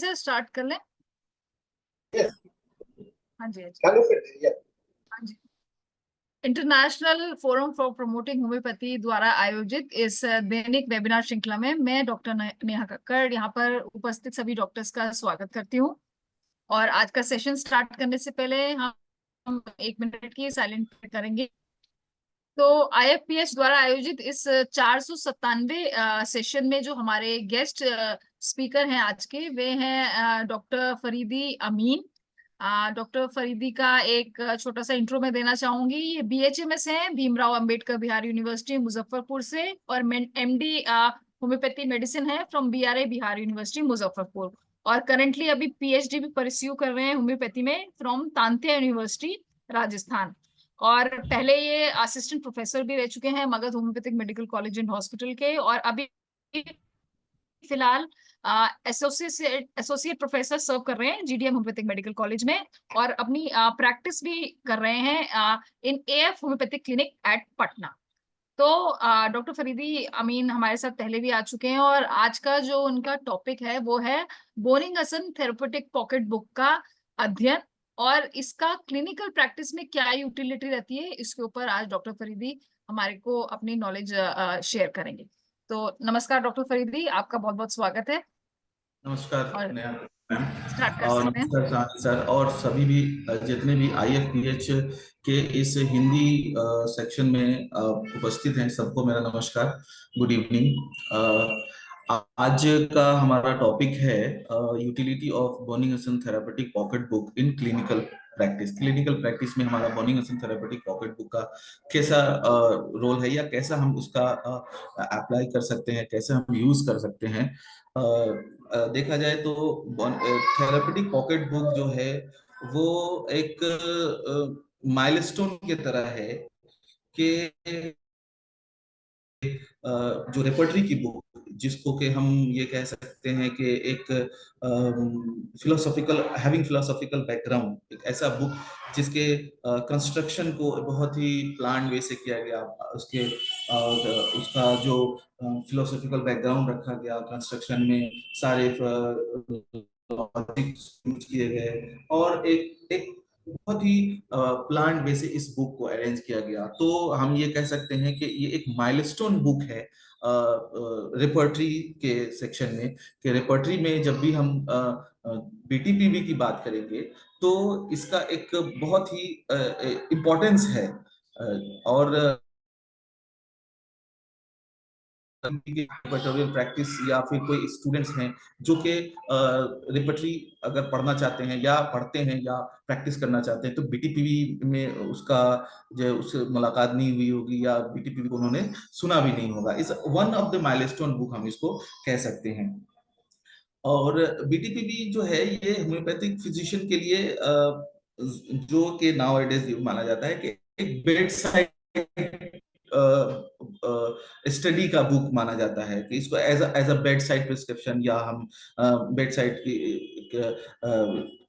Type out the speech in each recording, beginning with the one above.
से स्टार्ट कर लें। Yes. हाँ जी, हाँ जी, Hello, yeah. हाँ जी। International forum for promoting homeopathy द्वारा आयोजित इस दैनिक वेबिनार श्रृंखला में मैं डॉक्टर नेहा कक्कड़ यहाँ पर उपस्थित सभी डॉक्टर्स का स्वागत करती हूँ। और आज का सेशन स्टार्ट करने से पहले हम 1 मिनट की साइलेंट करेंगे। तो आईएफपीएच द्वारा आयोजित इस 497वें सेशन में जो हमारे गेस्ट स्पीकर हैं आज के, वे हैं डॉक्टर फरीदी अमीन। डॉक्टर फरीदी का एक छोटा सा इंट्रो मैं देना चाहूंगी। ये बीएचएमएस हैं भीमराव अंबेडकर बिहार यूनिवर्सिटी मुजफ्फरपुर से, और एमडी होम्योपैथी मेडिसिन है from BRA Bihar university Muzaffarpur. और करंटली अभी पीएचडी भी परस्यू कर रहे हैं होम्योपैथी में फ्रॉम तांत्या यूनिवर्सिटी राजस्थान। और पहले ये असिस्टेंट प्रोफेसर भी रह चुके हैं Magadh homeopathic medical college and hospital के, और अभी फिलहाल एसोसिएट प्रोफेसर सर्व कर रहे हैं जीडीएम होम्योपैथिक मेडिकल कॉलेज में, और अपनी प्रैक्टिस भी कर रहे हैं in AF homeopathic clinic at Patna. तो डॉक्टर फरीदी अमीन हमारे साथ पहले भी आ चुके हैं, और आज का जो उनका टॉपिक है वो है बोनिंगसन थेरेपेटिक पॉकेट बुक का अध्ययन, और इसका क्लिनिकल प्रैक्टिस में क्या यूटिलिटी रहती है, इसके ऊपर आज डॉक्टर फरीदी हमारे को अपनी नॉलेज शेयर करेंगे। तो नमस्कार डॉक्टर फरीदी, आपका बहुत बहुत स्वागत है। नमस्कार और नेहा मैम, स्टार्ट कर और सकते हैं। नमस्कार सानी सर, और सभी भी जितने भी आईएफपीएच के इस हिंदी सेक्शन में उपस्थित हैं, सबको मेरा नमस्कार, गुड इवनिंग। आज का हमारा टॉपिक है utility of Boenninghausen therapeutic pocket book in clinical practice. Clinical practice में हमारा बोनिंगसन थेरेपेटिक पॉकेट बुक का कैसा रोल है, या कैसा हम उसका अप्लाई कर सकते हैं, कैसे हम यूज कर सकते हैं। देखा जाए तो थेरेपेटिक पॉकेट बुक जो है वो एक माइलस्टोन की तरह है कि जो रेपर्टरी की बुक, जिसको कि हम ये कह सकते हैं कि एक फिलोसॉफिकल, हैविंग फिलोसॉफिकल बैकग्राउंड, एक ऐसा बुक जिसके कंस्ट्रक्शन को बहुत ही प्लान वे से किया गया, उसके उसका जो फिलोसॉफिकल बैकग्राउंड रखा गया कंस्ट्रक्शन में, सारे यूज किए गए, और एक बहुत ही प्लान वे से इस बुक को अरेंज किया गया। तो हम ये कह सकते हैं कि ये एक माइलस्टोन बुक है रेपर्टरी के सेक्शन में, कि रेपर्टरी में जब भी हम बीटीपीवी की बात करेंगे तो इसका एक बहुत ही इम्पोर्टेंस है। और ट्यूटोरियल प्रैक्टिस, या फिर कोई स्टूडेंट्स हैं जो कि रिपर्टरी अगर पढ़ना चाहते हैं या पढ़ते हैं या प्रैक्टिस करना चाहते हैं, तो बीटीपीवी में उसका जो उससे मुलाकात नहीं हुई होगी, या बीटीपीवी को उन्होंने सुना भी नहीं होगा। इस one of the milestone book हम इसको कह सकते हैं। और बीटीपीवी जो है ये होम्योपैथिक फिजिशियन के लिए जो कि नाउ एडेज माना जाता है कि एक बेड साइड स्टडी का बुक माना जाता है, कि इसको as a bedside prescription, या हम बेड साइड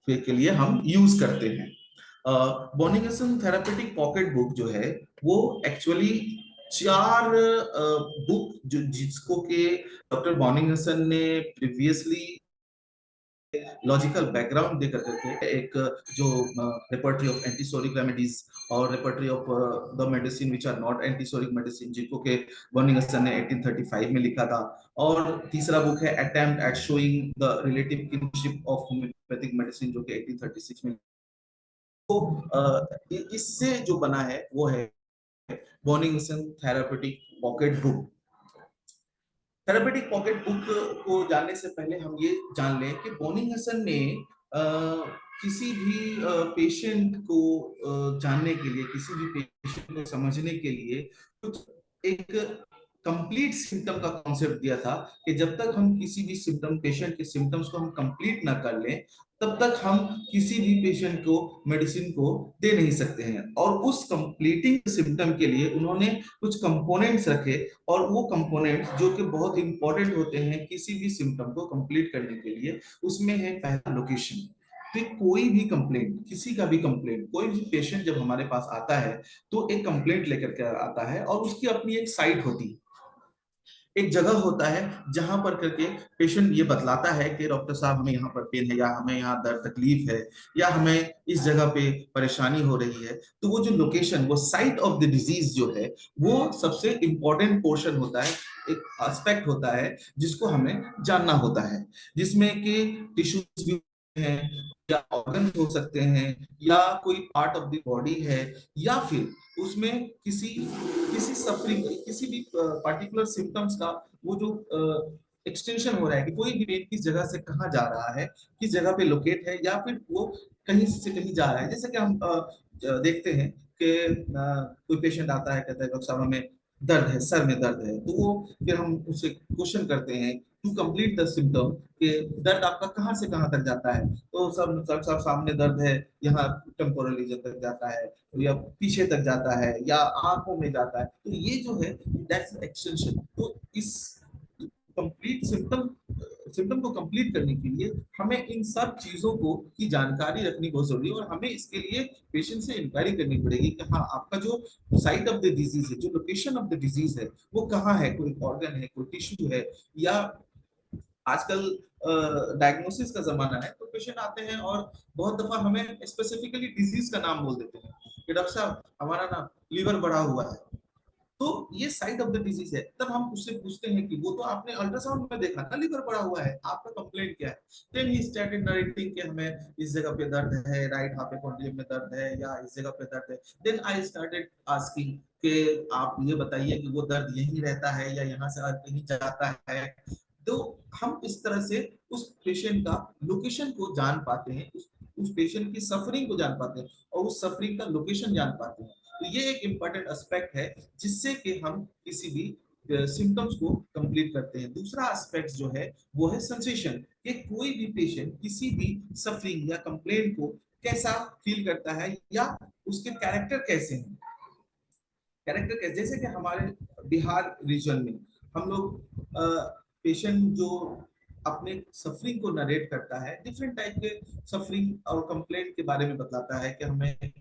के लिए हम यूज करते हैं। बोनिंगसन थेरेपेटिक पॉकेट बुक जो है वो एक्चुअली 4 बुक जिसको के डॉक्टर बोनिंगसन ने प्रीवियसली लॉजिकल बैकग्राउंड दे करके थे, एक जो रेपर्टरी ऑफ एंटीसोरिक रेमेडीज और repertory of the medicine which are not antipsoric medicine, जिनको के बोनिंगसन ने 1835 में लिखा था। और तीसरा बुक है attempt at showing the relative kinship of homeopathic medicine, जो कि 1836 में। तो इससे जो बना है वो है Boenninghausen therapeutic pocket book. Therapeutic pocket book को जानने से पहले हम ये जान लें कि बोनिंगसन ने किसी भी पेशेंट को जानने के लिए, किसी भी पेशेंट को समझने के लिए कुछ एक कंप्लीट सिम्टम का कॉन्सेप्ट दिया था, कि जब तक हम किसी भी सिम्टम, पेशेंट के सिम्टम्स को हम कंप्लीट ना कर लें, तब तक हम किसी भी पेशेंट को मेडिसिन को दे नहीं सकते हैं। और उस कंप्लीटिंग सिम्टम के लिए उन्होंने कुछ कंपोनेंट्स रखे, और वो कंपोनेंट्स जो कि बहुत इंपॉर्टेंट होते हैं किसी भी सिम्टम को कंप्लीट करने के लिए, उसमें है पहला लोकेशन। तो कोई भी कंप्लेंट, किसी का भी कंप्लेंट, कोई भी पेशेंट जब हमारे पास आता है तो एक कंप्लेंट लेकर के आता है, और उसकी अपनी एक साइट होती है। एक जगह होता है जहां पर करके पेशेंट ये बतलाता है कि डॉक्टर साहब हमें यहाँ पर पेन है, या हमें यहाँ दर्द तकलीफ है, या हमें इस जगह पे परेशानी हो रही है। तो वो जो लोकेशन, वो साइट ऑफ द डिजीज जो है, वो सबसे इंपॉर्टेंट पोर्शन होता है, एक एस्पेक्ट होता है जिसको हमें जानना होता है, जिसमें कि टिश्यूज भी हैं, या ऑर्गन हो सकते हैं, या कोई पार्ट ऑफ द बॉडी है, या फिर उसमें किसी किसी सफरिंग, किसी भी पार्टिकुलर सिम्टम्स का वो जो एक्सटेंशन हो रहा है, कि कोई भी पेन किस जगह से कहाँ जा रहा है, किस जगह पे लोकेट है, या फिर वो कहीं से कहीं जा रहा है। जैसे कि हम देखते हैं कि कोई पेशेंट आता है, कहता है डॉक्टर साहब हमें दर्द है, सर में दर्द है, तो वो फिर हम उससे क्वेश्चन करते हैं टू कंप्लीट द सिम्टम, कि दर्द आपका कहाँ से कहाँ तक जाता है। तो सब सब सामने दर्द है, यहाँ टेम्पोरल रीजन तक जाता है, या पीछे तक जाता है, या आंखों में जाता है। तो ये जो है दैट्स एक्सटेंशन। तो इस कंप्लीट सिम्टम को कंप्लीट करने के लिए हमें इन सब चीजों को की जानकारी रखनी बहुत जरूरी है, और हमें इसके लिए पेशेंट से इंक्वायरी करनी पड़ेगी कि हाँ, आपका जो साइट ऑफ द डिजीज है, जो लोकेशन ऑफ द डिजीज है, वो कहाँ है, कोई ऑर्गन है, कोई टिश्यू है, या आजकल डायग्नोसिस का जमाना है, तो पेशेंट आते हैं और बहुत दफा हमें स्पेसिफिकली डिजीज का नाम बोल देते हैं कि डॉक्टर साहब हमारा ना लिवर बढ़ा हुआ है। तो ये साइड ऑफ द डिजीज है। तब हम उससे पूछते हैं कि वो तो आपने अल्ट्रासाउंड में देखा ना लिवर बढ़ा हुआ है, आपका कंप्लेंट क्या है। देन ही स्टार्टेड नरेटिंग कि हमें इस जगह पे दर्द है, राइट हाफ एपोंडियम में दर्द है, या इस जगह पे दर्द है। देन आई स्टार्टेड आस्किंग कि आप ये बताइए कि वो दर्द यहीं रहता है या यहाँ से कहीं जाता है। तो हम इस तरह से उस पेशेंट का लोकेशन को जान पाते हैं, उस पेशेंट की सफरिंग को जान पाते हैं, और उस सफरिंग का लोकेशन जान पाते हैं। तो ये एक इम्पॉर्टेंट एस्पेक्ट है जिससे कि हम किसी भी सिम्टम्स को कंप्लीट करते हैं। दूसरा एस्पेक्ट जो है वो है सेंसेशन, कि कोई भी पेशेंट किसी भी सफरिंग या कंप्लेंट को कैसा फील करता है, या उसके कैरेक्टर कैसे हैं। कैरेक्टर कैसे, जैसे कि हमारे बिहार रीजन में हम लोग पेशेंट जो अपने सफरिंग को नरेट करता है, डिफरेंट टाइप के सफरिंग और कंप्लेंट के बारे में बतलाता है कि हमें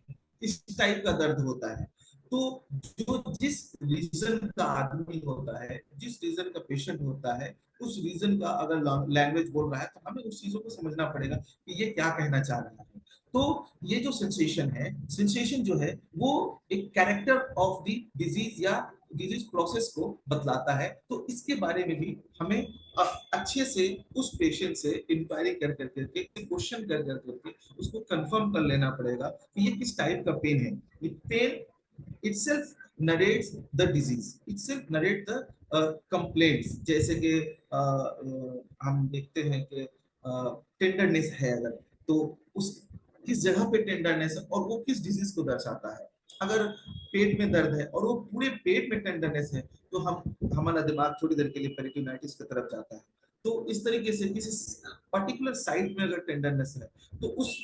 इस टाइप का दर्द होता है। तो जो जिस रीजन का आदमी होता है, जिस रीजन का पेशेंट होता है, उस रीजन का अगर लैंग्वेज बोल रहा है, तो हमें उस चीजों को समझना पड़ेगा कि ये क्या कहना चाह रहा है। तो ये जो सेंसेशन है, सेंसेशन जो है वो एक कैरेक्टर ऑफ द डिजीज या डिजीज प्रोसेस को बतलाता है। तो इसके बारे में भी हमें अच्छे से उस पेशेंट से इंक्वायरी कर करके, क्वेश्चन कर करके उसको कंफर्म कर लेना पड़ेगा कि ये किस टाइप का पेन है। ये pen itself narrates the disease, itself narrate the complaints। जैसे कि हम देखते हैं कि टेंडरनेस है, अगर तो उस किस जगह पे टेंडरनेस है और वो किस डिजीज को दर्शाता है। अगर पेट में दर्द है और वो पूरे पेट में टेंडरनेस है, तो हमारा दिमाग थोड़ी देर के लिए पेरिटोनाइटिस की तरफ जाता है। तो इस तरीके से किसी पर्टिकुलर साइट में अगर टेंडरनेस है, तो उस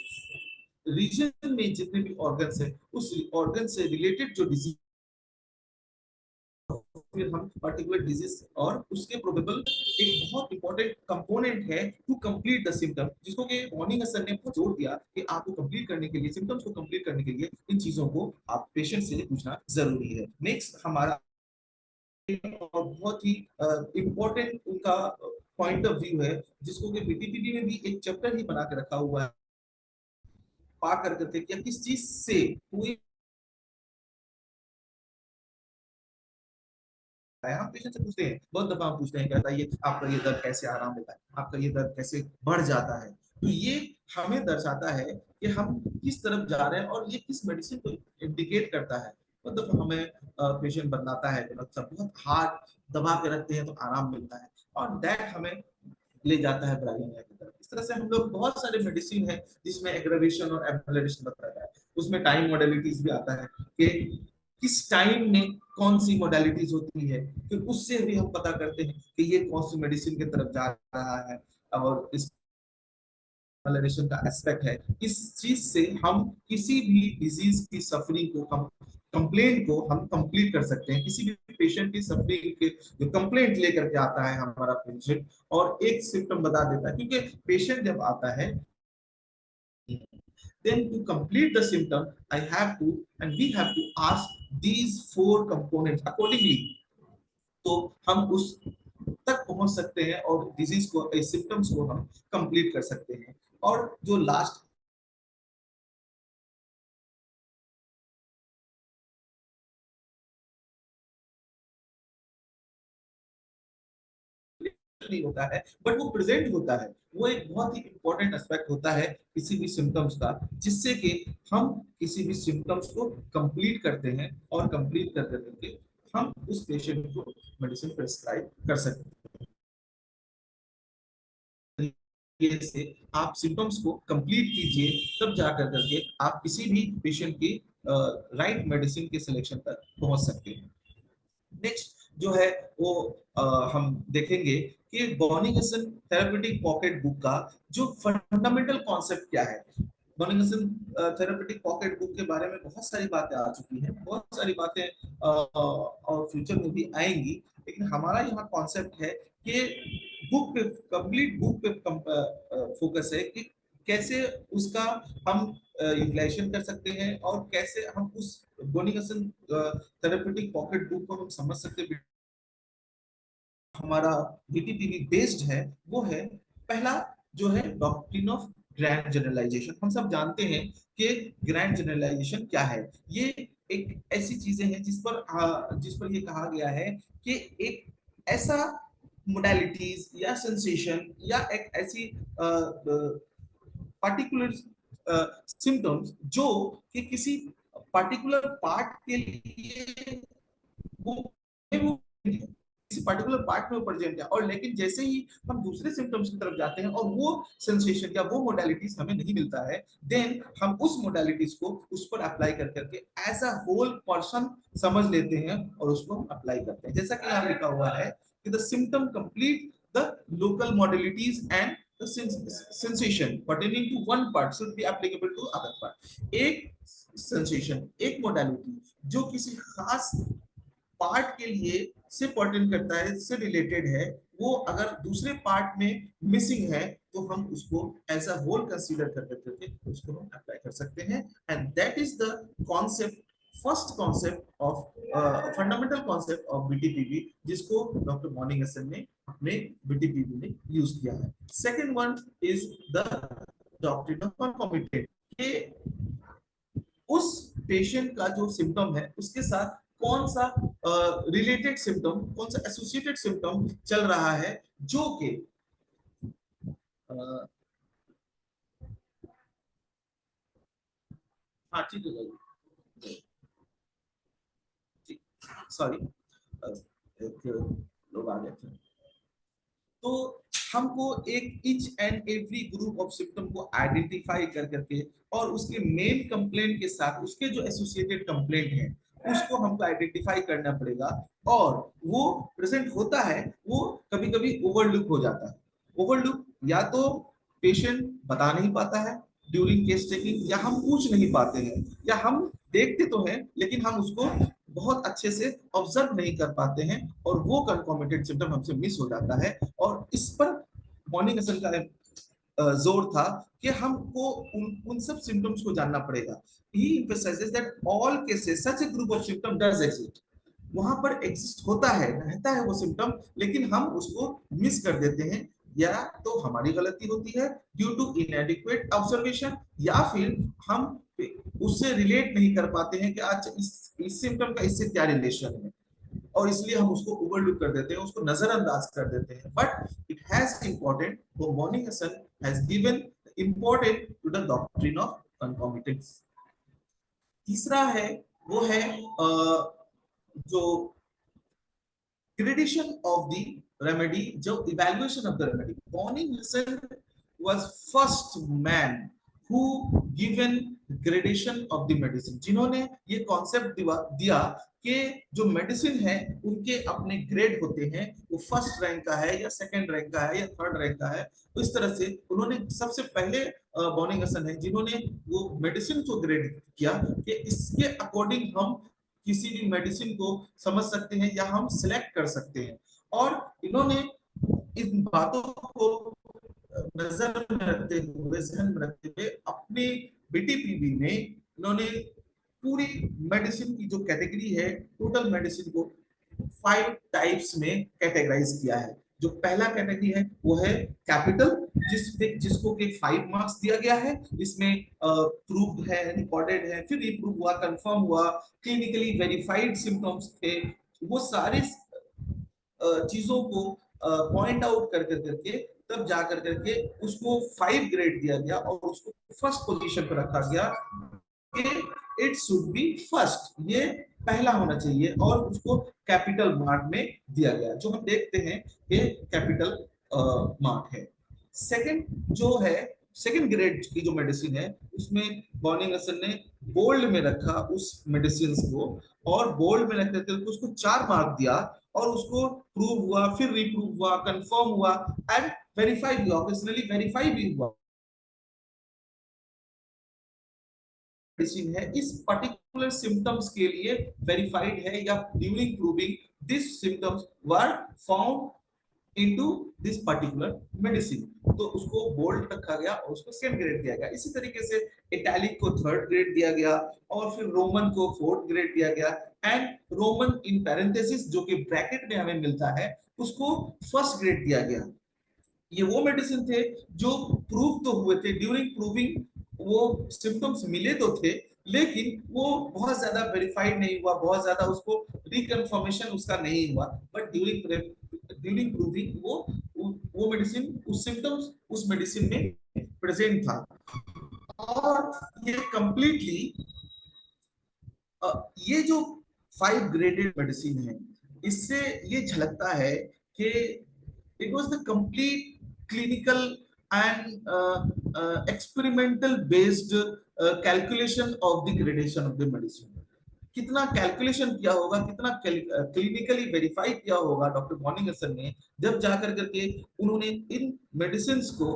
रीजन में जितने भी ऑर्गन्स है, उस ऑर्गन से रिलेटेड जो डिजीज, फिर हम पर्टिकुलर डिजीज और उसके प्रोबेबल एक बहुत इंपॉर्टेंट कंपोनेंट है टू कंप्लीट द सिम्टम, जिसको कि मॉर्निंग सर ने बहुत जोर दिया कि आपको कंप्लीट करने के लिए, सिम्टम्स को कंप्लीट करने के लिए इन चीजों को आप पेशेंट से पूछना जरूरी है। नेक्स्ट हमारा और बहुत ही इंपॉर्टेंट उनका पॉइंट ऑफ व्यू है, जिसको कि बीटीपीडी में भी एक चैप्टर ही बना के रखा हुआ है, पा कर करके क्या किस चीज से कोई हम पेशेंट से पूछते हैं, बहुत दफा हम पूछते हैं, कहता है ये आपका ये दर्द कैसे आराम देता है, आपका ये दर्द कैसे बढ़ जाता है। तो ये हमें दर्शाता है कि हम किस तरफ जा रहे हैं और ये किस मेडिसिन को इंडिकेट करता है। बहुत दफा हमें पेशेंट बतलाता है कि मतलब बहुत हार्ड दबा के रखते हैं तो आराम मिलता है, और दैट हमें ले जाता है ब्राइलिनिया की तरफ। इस तरह से हम लोग बहुत सारे मेडिसिन है जिसमें एग्रेवेशन और एम्पलेशन बताया है। उसमें टाइम मॉडलिटीज भी आता है कि किस टाइम में कौन सी मोडालिटीज होती है, फिर उससे भी हम पता करते हैं कि ये कौन सी मेडिसिन की तरफ जा रहा है। और इस का एस्पेक्ट है, इस चीज से हम किसी भी डिजीज की सफरिंग को, हम कंप्लेंट को हम कंप्लीट कर सकते हैं। किसी भी पेशेंट की सफरिंग के जो कंप्लेंट लेकर के आता है हमारा पेशेंट, और एक सिम्टम बता देता है, क्योंकि पेशेंट जब आता है, then to complete the symptom I have to and we have to ask these four components accordingly। तो हम उस तक पहुंच सकते हैं और डिजीज को, सिम्टम्स को हम कंप्लीट कर सकते हैं। और जो लास्ट नहीं होता है बट वो प्रेजेंट होता है, वो एक बहुत ही इंपॉर्टेंट एस्पेक्ट होता है किसी भी सिम्टम्स का, जिससे कि हम किसी भी सिम्टम्स को कंप्लीट करते हैं और कंप्लीट कर करके हम उस पेशेंट को मेडिसिन प्रेस्क्राइब कर सकते हैं। ये से आप सिम्टम्स को कंप्लीट कीजिए, तब जाकर करके आप किसी भी पेशेंट की राइट मेडिसिन के सिलेक्शन तक पहुंच सकते हैं। नेक्स्ट जो है वो हम देखेंगे कि बॉर्निंगसन थेरेपेटिक पॉकेट बुक का जो फंडामेंटल कॉन्सेप्ट क्या है। बॉर्निंगसन थेरेपेटिक पॉकेट बुक के बारे में बहुत सारी बातें आ चुकी हैं, बहुत सारी बातें और फ्यूचर में भी आएंगी, लेकिन हमारा यहाँ कॉन्सेप्ट है कि बुक पे, कंप्लीट बुक पे फोकस है कि कैसे उसका हम यूटिलाइजेशन कर सकते हैं और कैसे हम उस बॉर्निंगसन थेरेपेटिक पॉकेट बुक को हम समझ सकते हैं। हमारा बीटीपीवी बेस्ड है वो है, पहला जो है डॉक्ट्रिन ऑफ ग्रैंड जनरलाइजेशन। हम सब जानते हैं कि ग्रैंड जनरलाइजेशन क्या है। ये एक ऐसी चीजें हैं जिस पर ये कहा गया है कि एक ऐसा मोडालिटीज या सेंसेशन या एक ऐसी पर्टिकुलर सिम्टम्स जो कि किसी पर्टिकुलर पार्ट के लिए वो किसी पर्टिकुलर पार्ट में प्रेजेंट है, और लेकिन जैसे ही हम दूसरे सिम्टम्स की तरफ जाते हैं और वो सेंसेशन या वो मोडालिटीज हमें नहीं मिलता है, देन हम उस मोडालिटीज को उस पर अप्लाई कर करके एज अ होल पर्सन समझ लेते हैं और उसको हम अप्लाई करते हैं। जैसा कि यहाँ लिखा हुआ है कि the symptom complete the local modalities and the sensation pertaining to one part should be applicable to other part। एक sensation, एक modality जो किसी खास पार्ट के लिए से पर्टेन करता है, से रिलेटेड है, वो अगर दूसरे पार्ट में मिसिंग है तो हम उसको एज अ होल कंसीडर करके उसको हम अप्लाई कर सकते हैं। And that is the concept, first concept of fundamental concept of BTPB, जिसको डॉक्टर मॉर्निंगसन ने अपने बीटीपीवी में यूज किया है। Second one is the doctrine of concomitant, कि उस पेशेंट का जो सिम्टम है उसके साथ कौन सा रिलेटेड सिम्टम, कौन सा एसोसिएटेड सिम्टम चल रहा है, जो कि हाँ ठीक है, सॉरी लोग आ गए थे। तो हमको एक each and every group of symptom को आइडेंटिफाई कर करके और उसके मेन कंप्लेंट के साथ उसके जो एसोसिएटेड कंप्लेंट है उसको हमको आइडेंटिफाई करना पड़ेगा। और वो प्रेजेंट होता है, वो कभी कभी ओवरलुक हो जाता है। ओवरलुक या तो पेशेंट बता नहीं पाता है ड्यूरिंग केस टेकिंग, या हम पूछ नहीं पाते हैं, या हम देखते तो हैं लेकिन हम उसको बहुत अच्छे से ऑब्जर्व नहीं कर पाते हैं और वो कंकॉमिटेंट सिम्टम हमसे मिस हो जाता है। और इस पर मॉर्निंगसन का जोर था कि हमको उन सब सिम्टम्स को जानना पड़ेगा। ही emphasizes that all cases such a group of symptom does exist। वहां पर एग्जिस्ट होता है, रहता है वो सिम्टम, लेकिन हम उसको मिस कर देते हैं, या तो हमारी गलती होती है ड्यू टू इनएडिक्वेट ऑब्जर्वेशन, या फिर हम उससे रिलेट नहीं कर पाते हैं कि अच्छा इस सिम्टम का इससे क्या रिलेशन है, और इसलिए हम उसको ओवरलुक कर देते हैं, उसको नजरअंदाज कर देते हैं। बट इट हैज इंपॉर्टेंट, वो Boenninghausen has given important to the doctrine of concomitance. तीसरा है वो है जो gradation of the remedy, जो evaluation of the remedy। Morningson was first man who given gradation of the medicine, जिन्होंने ये concept दिया कि जो मेडिसिन है उनके अपने ग्रेड होते हैं, वो फर्स्ट रैंक का है या सेकंड रैंक का है या थर्ड रैंक का है। तो इस तरह से उन्होंने सबसे पहले मॉर्निंगसन है जिन्होंने वो मेडिसिन को ग्रेड किया कि इसके अकॉर्डिंग हम किसी भी मेडिसिन को समझ सकते हैं या हम सिलेक्ट कर सकते हैं। और इन्होंने इन बातों को नजर में रखते हुए, ध्यान में रखते हुए अपने बीटीपीवी में इन्होंने पूरी मेडिसिन की जो कैटेगरी है, टोटल मेडिसिन को 5 टाइप्स में कैटेगराइज किया है। जो पहला कैटेगरी है वो है कैपिटल, जिसको कि 5 मार्क्स दिया गया है। इसमें प्रूव्ड है, रिकॉर्डेड है, फिर रिप्रूव हुआ, कंफर्म हुआ, क्लिनिकली वेरीफाइड सिम्टम्स थे, वो सारे चीजों को पॉइंट आउट कर करके तब जा करके उसको 5 ग्रेड दिया गया और उसको फर्स्ट पोजीशन पर रखा गया कि इट शुड बी फर्स्ट, ये पहला होना चाहिए, और उसको कैपिटल मार्क में दिया गया, जो हम देखते हैं कि कैपिटल मार्क है। सेकंड जो है, सेकंड ग्रेड की जो मेडिसिन है उसमें बॉर्निंगसन ने बोल्ड में रखा उस मेडिसिन को, और बोल्ड में रख करके उसको 4 मार्क दिया, और उसको प्रूव हुआ, फिर रिप्रूव हुआ, कंफर्म हुआ एंड वेरीफाई भी, ऑब्वियसली वेरीफाई भी हुआ मेडिसिन है इस पर्टिकुलर सिम्टम्स के लिए वेरीफाइड है, या during proving this symptoms were found into this particular medicine, तो उसको बोल्ड रखा गया और उसको सेकंड ग्रेड दिया गया। इसी तरीके से इटैलिक को 3rd ग्रेड दिया गया, और फिर रोमन को 4th ग्रेड दिया गया, एंड रोमन इन पैरेंथेसिस जो कि ब्रैकेट में हमें मिलता है उसको 1st ग्रेड दिया गया। ये वो मेडिसिन थे जो प्रूव तो हुए थे, ड्यूरिंग प्रूविंग वो सिम्टम्स मिले तो थे, लेकिन वो बहुत ज्यादा वेरीफाइड नहीं हुआ, बहुत ज्यादा उसको रिकन्फर्मेशन उसका नहीं हुआ, बट ड्यूरिंग प्रूविंग वो मेडिसिन, उस सिम्टम्स उस मेडिसिन में प्रेजेंट था। और ये कंप्लीटली ये जो 5 ग्रेडेड मेडिसिन है, इससे ये झलकता है कि it was the complete clinical and experimental based calculation of the gradation of the medicine। कितना कैलकुलेशन किया होगा, कितना क्लिनिकली वेरीफाई किया होगा डॉक्टर बॉर्निंगसन ने, जब जाकर करके उन्होंने इन मेडिसिन को,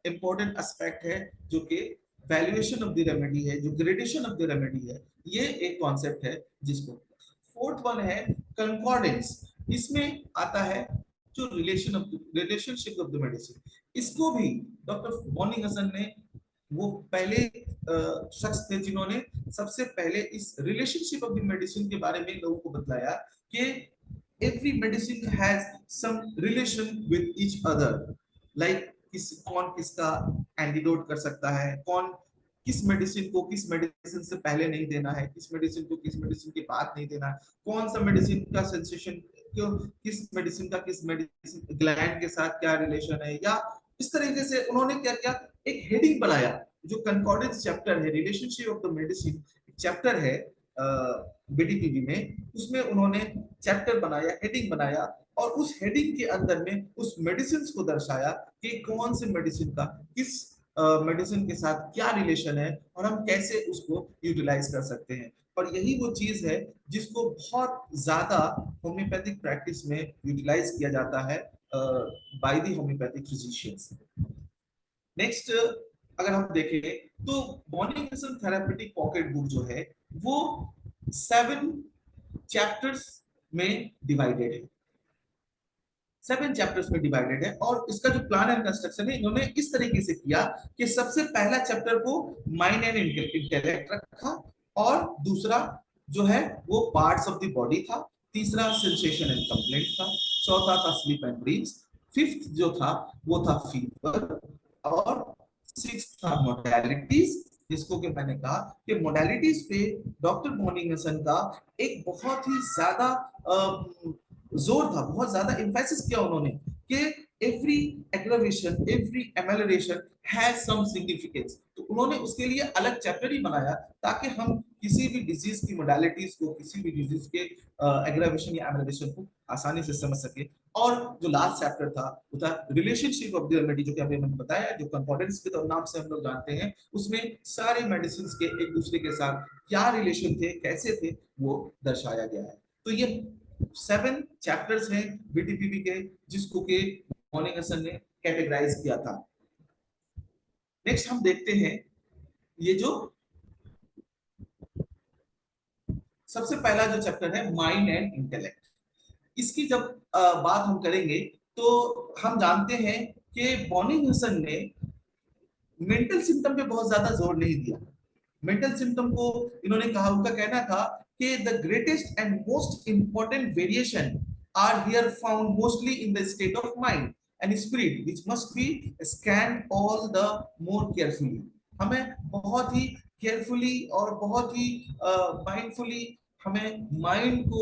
इंपॉर्टेंट एस्पेक्ट है जो कि वैल्यूएशन ऑफ द रेमेडी है, जो ग्रेडेशन ऑफ द रेमेडी है, ये एक कॉन्सेप्ट है जिसको। फोर्थ वन है कंकॉर्डेंस। इसमें आता है जो रिलेशनशिप ऑफ द मेडिसिन, इसको भी डॉक्टर बॉर्निंगसन ने, वो पहले शख्स थे जिन्होंने सबसे पहले इस रिलेशनशिप ऑफ द मेडिसिन के बारे में लोगों को बतलाया कि every medicine has some relation with each other, like कौन किसका एंटीडोट कर सकता है, कौन किस मेडिसिन को किस मेडिसिन से पहले नहीं देना है, किस मेडिसिन को किस मेडिसिन के बाद नहीं देना है, कौन सा मेडिसिन का सेंसेशन क्यों, किस मेडिसिन का किस मेडिसिन ग्लैंड के साथ क्या रिलेशन है, या इस तरीके से उन्होंने क्या किया, एक हेडिंग बनाया जो कंकॉर्डेंस चैप्टर है, relationship of the medicine chapter है बीडीपीवी में, उसमें उन्होंने चैप्टर बनाया, हेडिंग बनाया, और उस हेडिंग के अंदर में उस मेडिसिन को दर्शाया कि कौन से मेडिसिन का किस मेडिसिन के साथ क्या रिलेशन है और हम कैसे उसको यूटिलाइज कर सकते हैं। और यही वो चीज है जिसको बहुत ज्यादा होम्योपैथिक प्रैक्टिस में यूटिलाइज किया जाता है by the homeopathic physicians. Next अगर हम देखें तो बॉर्निंगसन थेरेपेटिक पॉकेट बुक जो है वो 7 चैप्टर्स में डिवाइडेड है, 7 चैप्टर्स में डिवाइडेड है। और इसका जो प्लान एंड कंस्ट्रक्शन है इन्होंने इस तरीके से किया कि सबसे पहला चैप्टर को माइंड एंड इंटेलेक्ट रखा, और दूसरा जो है वो पार्ट्स ऑफ द बॉडी था, तीसरा सेंसेशन एंड कंप्लेंट था, चौथा था स्लीप एंड ड्रीम्स, फिफ्थ जो था वो था फीवर, और सिक्स्थ था मोडालिटीज, जिसको कि मैंने कहा कि मोडालिटीज पे डॉक्टर बॉर्निंगसन का एक बहुत ही ज्यादा जोर था, बहुत ज्यादा एम्फेसिस किया उन्होंने कि every aggravation, every amelioration has some significance. तो उन्होंने उसके लिए अलग चैप्टर ही बनाया ताकि हम किसी भी डिजीज की मोडालिटीज को, किसी भी डिजीज के एग्रावेशन या एमेलोरेशन को आसानी से समझ सके। और जो लास्ट चैप्टर था वो था रिलेशनशिप ऑफ द रेमेडी, जो कि अभी मैंने बताया, जो कंकॉर्डेंस के नाम से हम लोग जानते हैं, उसमें सारे मेडिसिन के एक दूसरे के साथ क्या रिलेशन थे, कैसे थे, वो दर्शाया गया है। तो ये 7 चैप्टर्स हैं बीटीपीवी के, जिसको के बॉर्निंगसन ने कैटेगराइज किया था। नेक्स्ट हम देखते हैं ये जो सबसे पहला जो चैप्टर है माइंड एंड इंटेलेक्ट, इसकी जब बात हम करेंगे तो हम जानते हैं कि बॉर्निंगसन ने मेंटल सिम्टम पे बहुत ज्यादा जोर नहीं दिया। मेंटल सिम्टम को इन्होंने कहा, उनका कहना था कि the greatest and most important variation are here found mostly in the state of mind and spirit which must be scan all the more carefully. हमें बहुत ही केयरफुली और बहुत ही माइंडफुली हमें माइंड को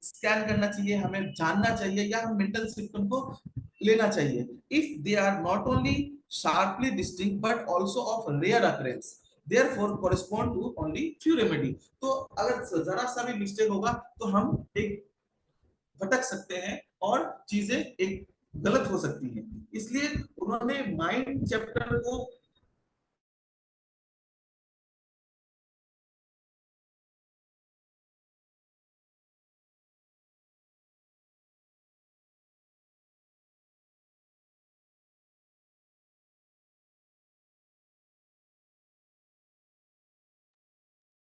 स्कैन करना चाहिए, हमें जानना चाहिए, या हम मेंटल सिम्टम को लेना चाहिए। If they are not only sharply distinct but also of rare occurrence therefore correspond to only few remedy. तो अगर जरा सा भी मिस्टेक होगा तो हम एक भटक सकते हैं और चीजें एक गलत हो सकती हैं। इसलिए उन्होंने माइंड चैप्टर को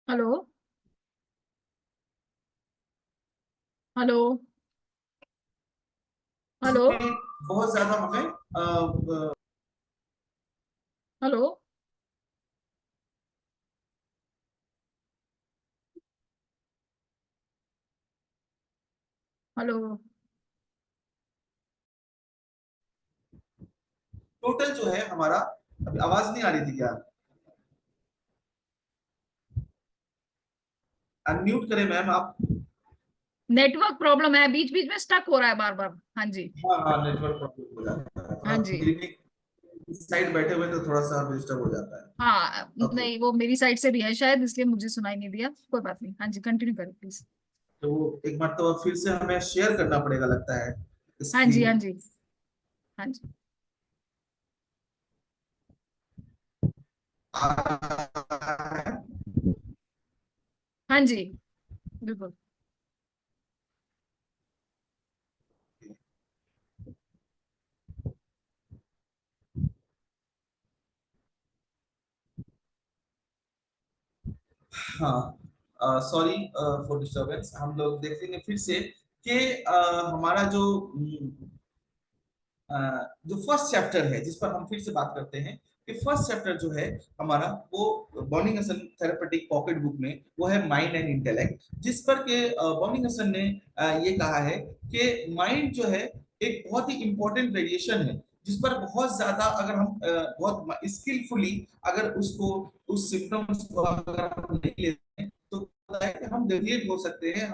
हेलो हेलो हेलो इसमें बहुत ज्यादा हमें हेलो हेलो टोटल जो है हमारा, अभी आवाज नहीं आ रही थी क्या? अनम्यूट करें मैम आप। नेटवर्क प्रॉब्लम है, बीच बीच में स्टक हो रहा है बार बार। हाँ जी। हाँ हाँ, नेटवर्क प्रॉब्लम हो जाता है हाँ थोड़ा, जी। क्लिनिक साइड बैठे हुए तो थोड़ा सा डिस्टर्ब हो जाता है। हाँ ओके, नहीं, वो मेरी साइड से भी है शायद, इसलिए मुझे सुनाई नहीं दिया। कोई बात नहीं, हाँ जी कंटिन्यू करें प्लीज। तो एक बार तो फिर से हमें शेयर करना पड़ेगा लगता है हाँ जी हाँ स्क्रीन। जी हाँ जी हाँ जी बिल्कुल। हाँ, सॉरी फॉर डिस्टरबेंस। हम लोग देखेंगे फिर से कि हमारा जो फर्स्ट चैप्टर है जिस पर हम फिर से बात करते हैं कि फर्स्ट चैप्टर जो है हमारा वो बॉर्निंगसन थेरेपेटिक पॉकेट बुक में वो है माइंड एंड इंटेलेक्ट, जिस पर के बॉर्निंगसन ने ये कहा है कि माइंड जो है एक बहुत ही इंपॉर्टेंट वेरिएशन है, जिस पर बहुत ज्यादा अगर हम बहुत स्किलफुली अगर उसको उस सिम्टम्स को अगर हम नहीं लेते हैं तो पता है कि हम डेविएट हो सकते हैं,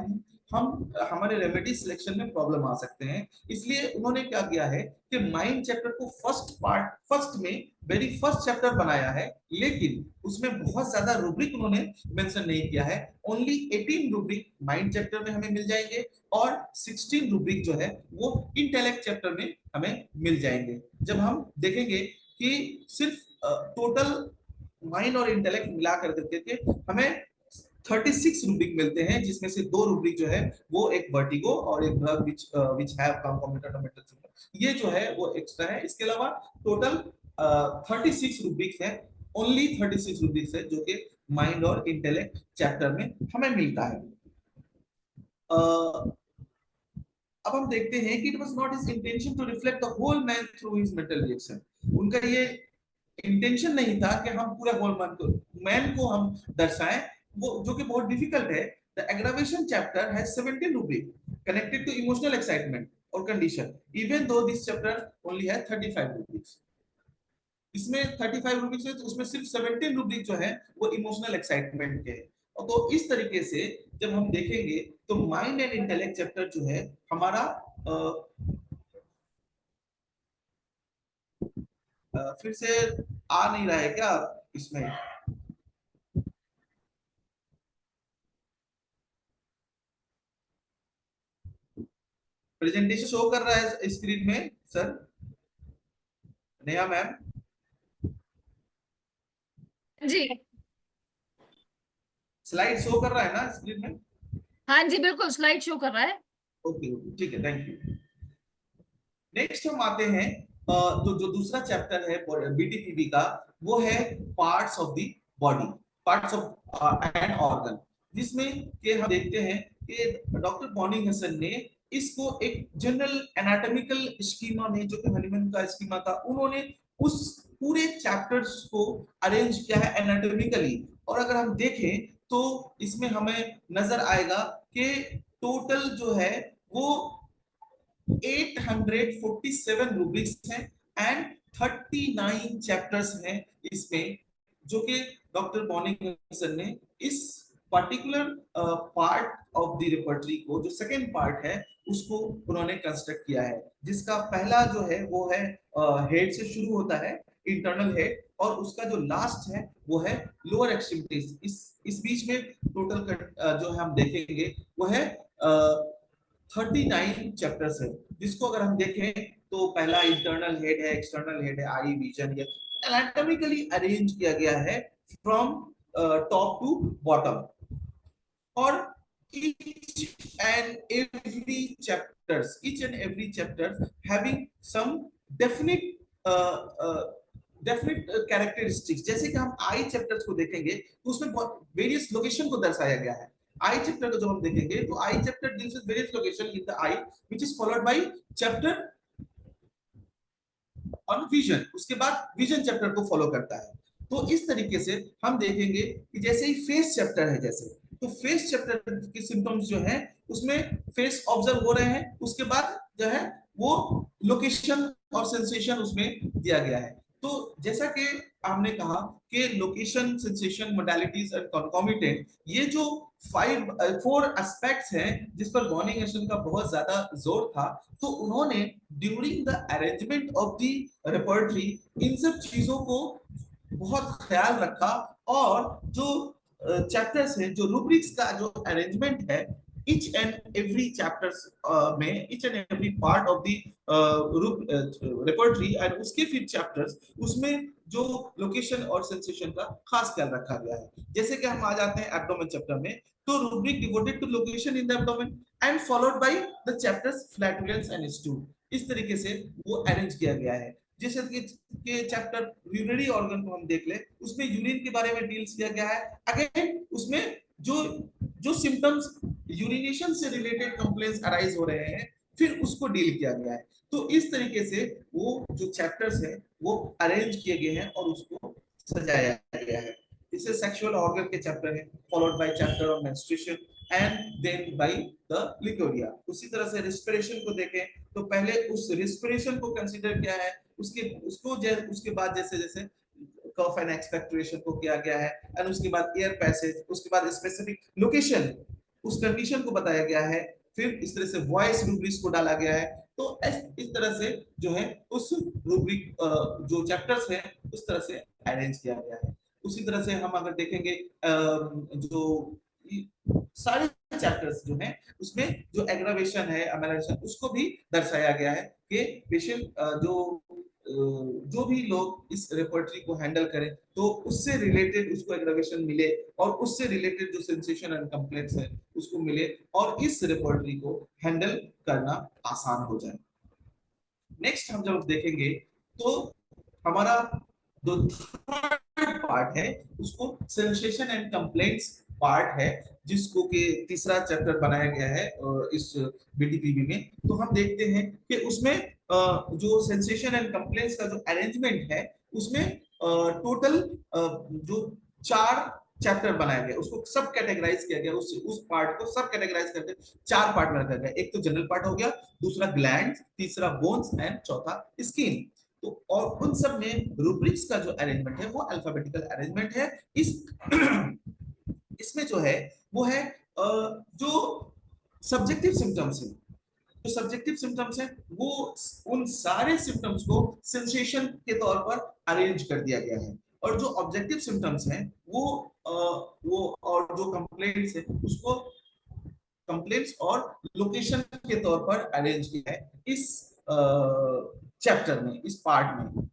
हम हमारे रेमेडी सिलेक्शन में प्रॉब्लम आ सकते हैं। इसलिए उन्होंने क्या किया है कि माइंड चैप्टर को फर्स्ट में वेरी फर्स्ट चैप्टर बनाया है, लेकिन उसमें बहुत ज्यादा रूब्रिक उन्होंने मेंशन नहीं किया है। ओनली 18 रूब्रिक माइंड चैप्टर में हमें मिल जाएंगे और 16 रूब्रिक जो है वो इंटेलेक्ट चैप्टर में हमें मिल जाएंगे। जब हम देखेंगे कि सिर्फ टोटल माइंड और इंटेलेक्ट मिला कर करके हमें 36 रूब्रिक मिलते हैं, जिसमें से 2 रूब्रिक जो है वो एक वर्टिगो और एक drug which have concomitant mental symptom, ये जो है वो एक्स्ट्रा है। इसके अलावा टोटल 36 रूब्रिक्स है, ओनली 36 रूब्रिक्स है जो कि माइंड और इंटेलेक्ट चैप्टर में हमें मिलता है। अब हम देखते हैं कि it was not his intention to reflect the whole man through his mental reaction. उनका ये इंटेंशन नहीं था कि हम पूरा होल मैन को हम दर्शाएं, वो जो कि बहुत डिफिकल्ट है। The aggravation chapter has 17 rubric connected to emotional excitement और condition, even though this chapter only है 35 रूब्रिक्स। इसमें 35 रूब्रिक्स है तो उसमें सिर्फ 17 रूब्रिक जो है वो इमोशनल एक्साइटमेंट के हैं। और तो इस तरीके से जब हम देखेंगे तो माइंड एंड इंटेलेक्ट चैप्टर जो है हमारा फिर से आ नहीं रहा है क्या इसमें? प्रेजेंटेशन शो कर रहा है स्क्रीन में सर? नेहा मैम जी स्लाइड शो कर रहा है ना स्क्रीन में? हाँ जी बिल्कुल, स्लाइड शो कर रहा है। ओके ओके, ठीक है, थैंक यू। नेक्स्ट हम आते हैं तो जो दूसरा चैप्टर है बीटीपीबी का वो है parts of the body, parts of an organ, जिसमें कि हम देखते हैं कि डॉक्टर बॉर्निंगसन ने इसको एक जनरल एनाटॉमिकल स्कीमा में जो कि हनीमन का स्कीमा था उन्होंने उस पूरे चैप्टर्स को अरेंज किया है एनाटॉमिकली। और अगर हम देखें तो इसमें हमें नजर आएगा कि टोटल जो है वो 847 रूब्रिक्स हैं एंड 39 चैप्टर्स हैं इसमें, जो कि डॉक्टर बॉनिंगसन ने इस particular part of the repertory को, जो सेकंड पार्ट है, उसको उन्होंने कंस्ट्रक्ट किया है, जिसका पहला जो है वो है हेड से शुरू होता है, इंटरनल हेड, और उसका जो लास्ट है वो है लोअर एक्सट्रीमिटीज। इस बीच में टोटल जो हम देखेंगे वो है 39 चैप्टर्स है, जिसको अगर हम देखें तो पहला इंटरनल हेड है, एक्सटर्नल हेड है, आई विजन, ये एनाटॉमिकली अरेंज किया गया है फ्रॉम टॉप टू बॉटम। और each and every chapter having some definite characteristics। जैसे कि हम आई चैप्टर्स को देखेंगे तो उसमें वेरियस लोकेशन को दर्शाया गया है। आई चैप्टर को जब हम देखेंगे तो eye chapter deals with various location in the eye, which is followed by chapter on vision, उसके बाद विजन चैप्टर को फॉलो करता है। तो इस तरीके से हम देखेंगे कि जैसे ही फेस चैप्टर है, जैसे तो फेस चैप्टर के सिम्टम्स जो है उसमें फेस ऑब्जर्व हो रहे हैं, उसके बाद जो है वो लोकेशन और सेंसेशन उसमें दिया गया है। तो जैसा कि हमने कहा कि location, sensation, modalities and concomitant, ये जो 4 एस्पेक्ट्स हैं जिस पर बॉनिंग का बहुत ज्यादा जोर था, तो उन्होंने during the arrangement of the repertory इन सब चीजों को बहुत ख्याल रखा। और जो चैप्टर्स हैं, जो रूब्रिक्स का जो अरेंजमेंट है, each and every chapters में each and every part of the repertory and उसके फिर chapters, उसमें जो लोकेशन और सेंसेशन का खास ख्याल रखा गया है। जैसे कि हम आ जाते हैं एब्डोमेन चैप्टर में, तो rubric devoted to location in the abdomen and followed by the chapters flatulence and stool. इस तरीके से वो अरेंज किया गया है। जैसे कि चैप्टर यूरिनरी ऑर्गन को हम देख ले, उसमें यूरिन के बारे में डील्स किया गया है। अगेन उसमें जो सिम्टम्स यूरिनेशन से रिलेटेड कंप्लेंट्स अराइज हो रहे हैं, फिर उसको डील किया गया है। तो इस तरीके से वो जो चैप्टर्स हैं वो अरेंज किए गए हैं और उसको सजाया गया है। इसे सेक्सुअल ऑर्गन के चैप्टर है, followed by chapter on menstruation and then by the leucorrhoea. उसी तरह से रेस्पिरेशन को देखें तो पहले उस रेस्पिरेशन को कंसीडर किया है, उसके बाद जैसे जैसे कफ एंड एक्सपेक्टोरेशन को किया गया है, एंड उसके बाद एयर पैसेज, उसके बाद स्पेसिफिक लोकेशन, उस कंडीशन को बताया गया है। फिर इस तरह से वॉइस रूब्रिक्स को डाला गया है। तो इस तरह से जो है उस रूब्रिक जो चैप्टर्स हैं उस तरह से अरेंज किया गया है। उसी तरह से हम अगर देखेंगे जो सारे चैप्टर्स जो हैं उसमें जो एग्रावेशन है, अमेलेशन, उसको भी दर्शाया गया है कि पेशेंट जो भी लोग इस रेपर्टरी को हैंडल करें तो उससे रिलेटेड उसको एग्रावेशन मिले और उससे रिलेटेड जो सेंसेशन एंड कंप्लेंट्स है उसको मिले और इस रेपर्टरी को हैंडल करना आसान हो जाए। नेक्स्ट हम जब देखेंगे तो हमारा जो थर्ड पार्ट है उसको सेंसेशन एंड कंप्लेंट्स पार्ट है, जिसको कि तीसरा चैप्टर बनाया गया है इस बीटीपीबी में। तो हम देखते हैं कि उसमें जो सेंसेशन एंड कंप्लेंट्स का जो अरेंजमेंट है उसमें टोटल जो 4 चैप्टर बनाया गया, उसको सब कैटेगराइज किया गया, उस पार्ट को सब कैटेगराइज करके 4 पार्ट में रखा गया। एक तो जनरल पार्ट हो गया, दूसरा ग्लैंड, तीसरा बोन्स एंड चौथा स्किन। तो और उन सब में रूब्रिक्स का जो अरेंजमेंट है वो अल्फाबेटिकल अरेंजमेंट है। इसमें जो है वो है जो सब्जेक्टिव सिम्टम्स है, जो सब्जेक्टिव सिम्टम्स है वो उन सारे सिम्टम्स को सेंसेशन के तौर पर अरेंज कर दिया गया है, और जो ऑब्जेक्टिव सिम्टम्स हैं वो और जो कंप्लेंट्स है उसको कंप्लेंट्स और लोकेशन के तौर पर अरेंज किया है इस चैप्टर में, इस पार्ट में।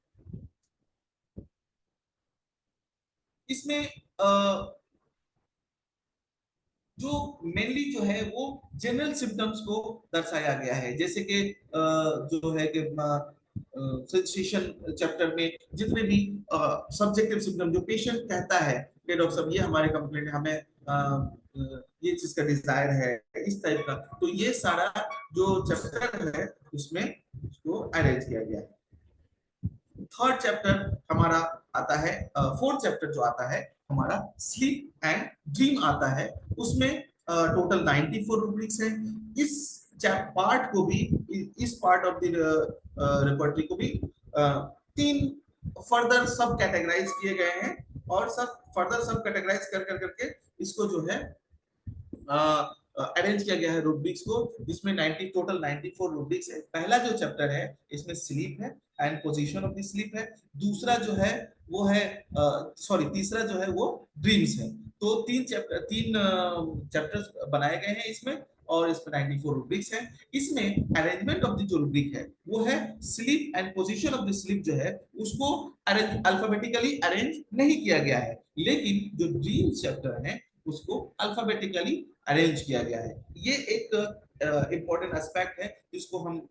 इसमें जो मेनली जो है वो जनरल सिम्टम्स को दर्शाया गया है, जैसे कि जो है कि सेंसेशन चैप्टर में जितने भी सब्जेक्टिव सिम्टम जो पेशेंट कहता है कि डॉक्टर साहब ये हमारे कंप्लेंट है, हमें ये चीज का डिजायर है, इस टाइप का, तो ये सारा जो चैप्टर है उसमें उसको अरेंज किया गया है। थर्ड चैप्टर हमारा आता है, फोर्थ चैप्टर जो आता है हमारा स्लीप एंड ड्रीम आता है। उसमें टोटल 94 रूब्रिक्स है। इस पार्ट को भी, इस पार्ट ऑफ द रिपोर्टरी को भी तीन फर्दर सब कैटेगराइज किए गए हैं और सब फर्दर सब कैटेगराइज कर करके इसको जो है अरेंज किया गया है रूब्रिक्स को, जिसमें टोटल 94 रूब्रिक्स है। पहला जो चैप्टर है इसमें स्लीप है and position of the sleep है। दूसरा जो है वो है तीसरा जो है वो ड्रीम्स है। तो तीन चैप्टर्स बनाए गए हैं इसमें और इसमें 94 रूब्रिक्स है। इसमें अरेंजमेंट ऑफ द जो रूब्रिक है वो है sleep and position of the sleep जो है उसको अल्फाबेटिकली अरेंज नहीं किया गया है, लेकिन जो ड्रीम्स चैप्टर है उसको अल्फाबेटिकली अरेंज किया गया है। ये एक इंपॉर्टेंट एस्पेक्ट है जिसको हम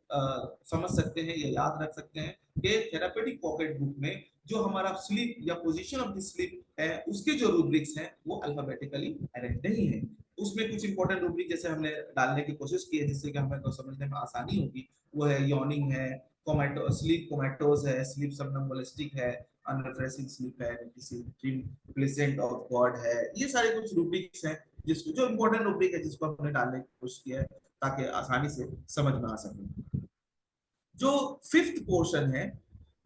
समझ सकते हैं या याद रख सकते हैं कि थेरापेटिक पॉकेट बुक में जो हमारा स्लीप या पोजीशन ऑफ द स्लीप है उसके जो रूब्रिक्स हैं वो अल्फाबेटिकली अरेंज नहीं है। उसमें कुछ इंपॉर्टेंट रूब्रिक जैसे हमने डालने की कोशिश की है जिससे कि हमें को समझने में आसानी होगी, वो है यॉर्निंग है, स्लीप कोमेटोज है, स्लीप समनम्बुलिस्टिक है, अनरिफ्रेशिंग स्लीप है, किसी ड्रीम प्लेजेंट ऑफ गॉड है। ये सारे कुछ रूब्रिक्स हैं जिसको जो इंपॉर्टेंट रूब्रिक है जिसको हमने डालने की कोशिश की है ताकि आसानी से समझ में आ सके। जो फिफ्थ पोर्शन है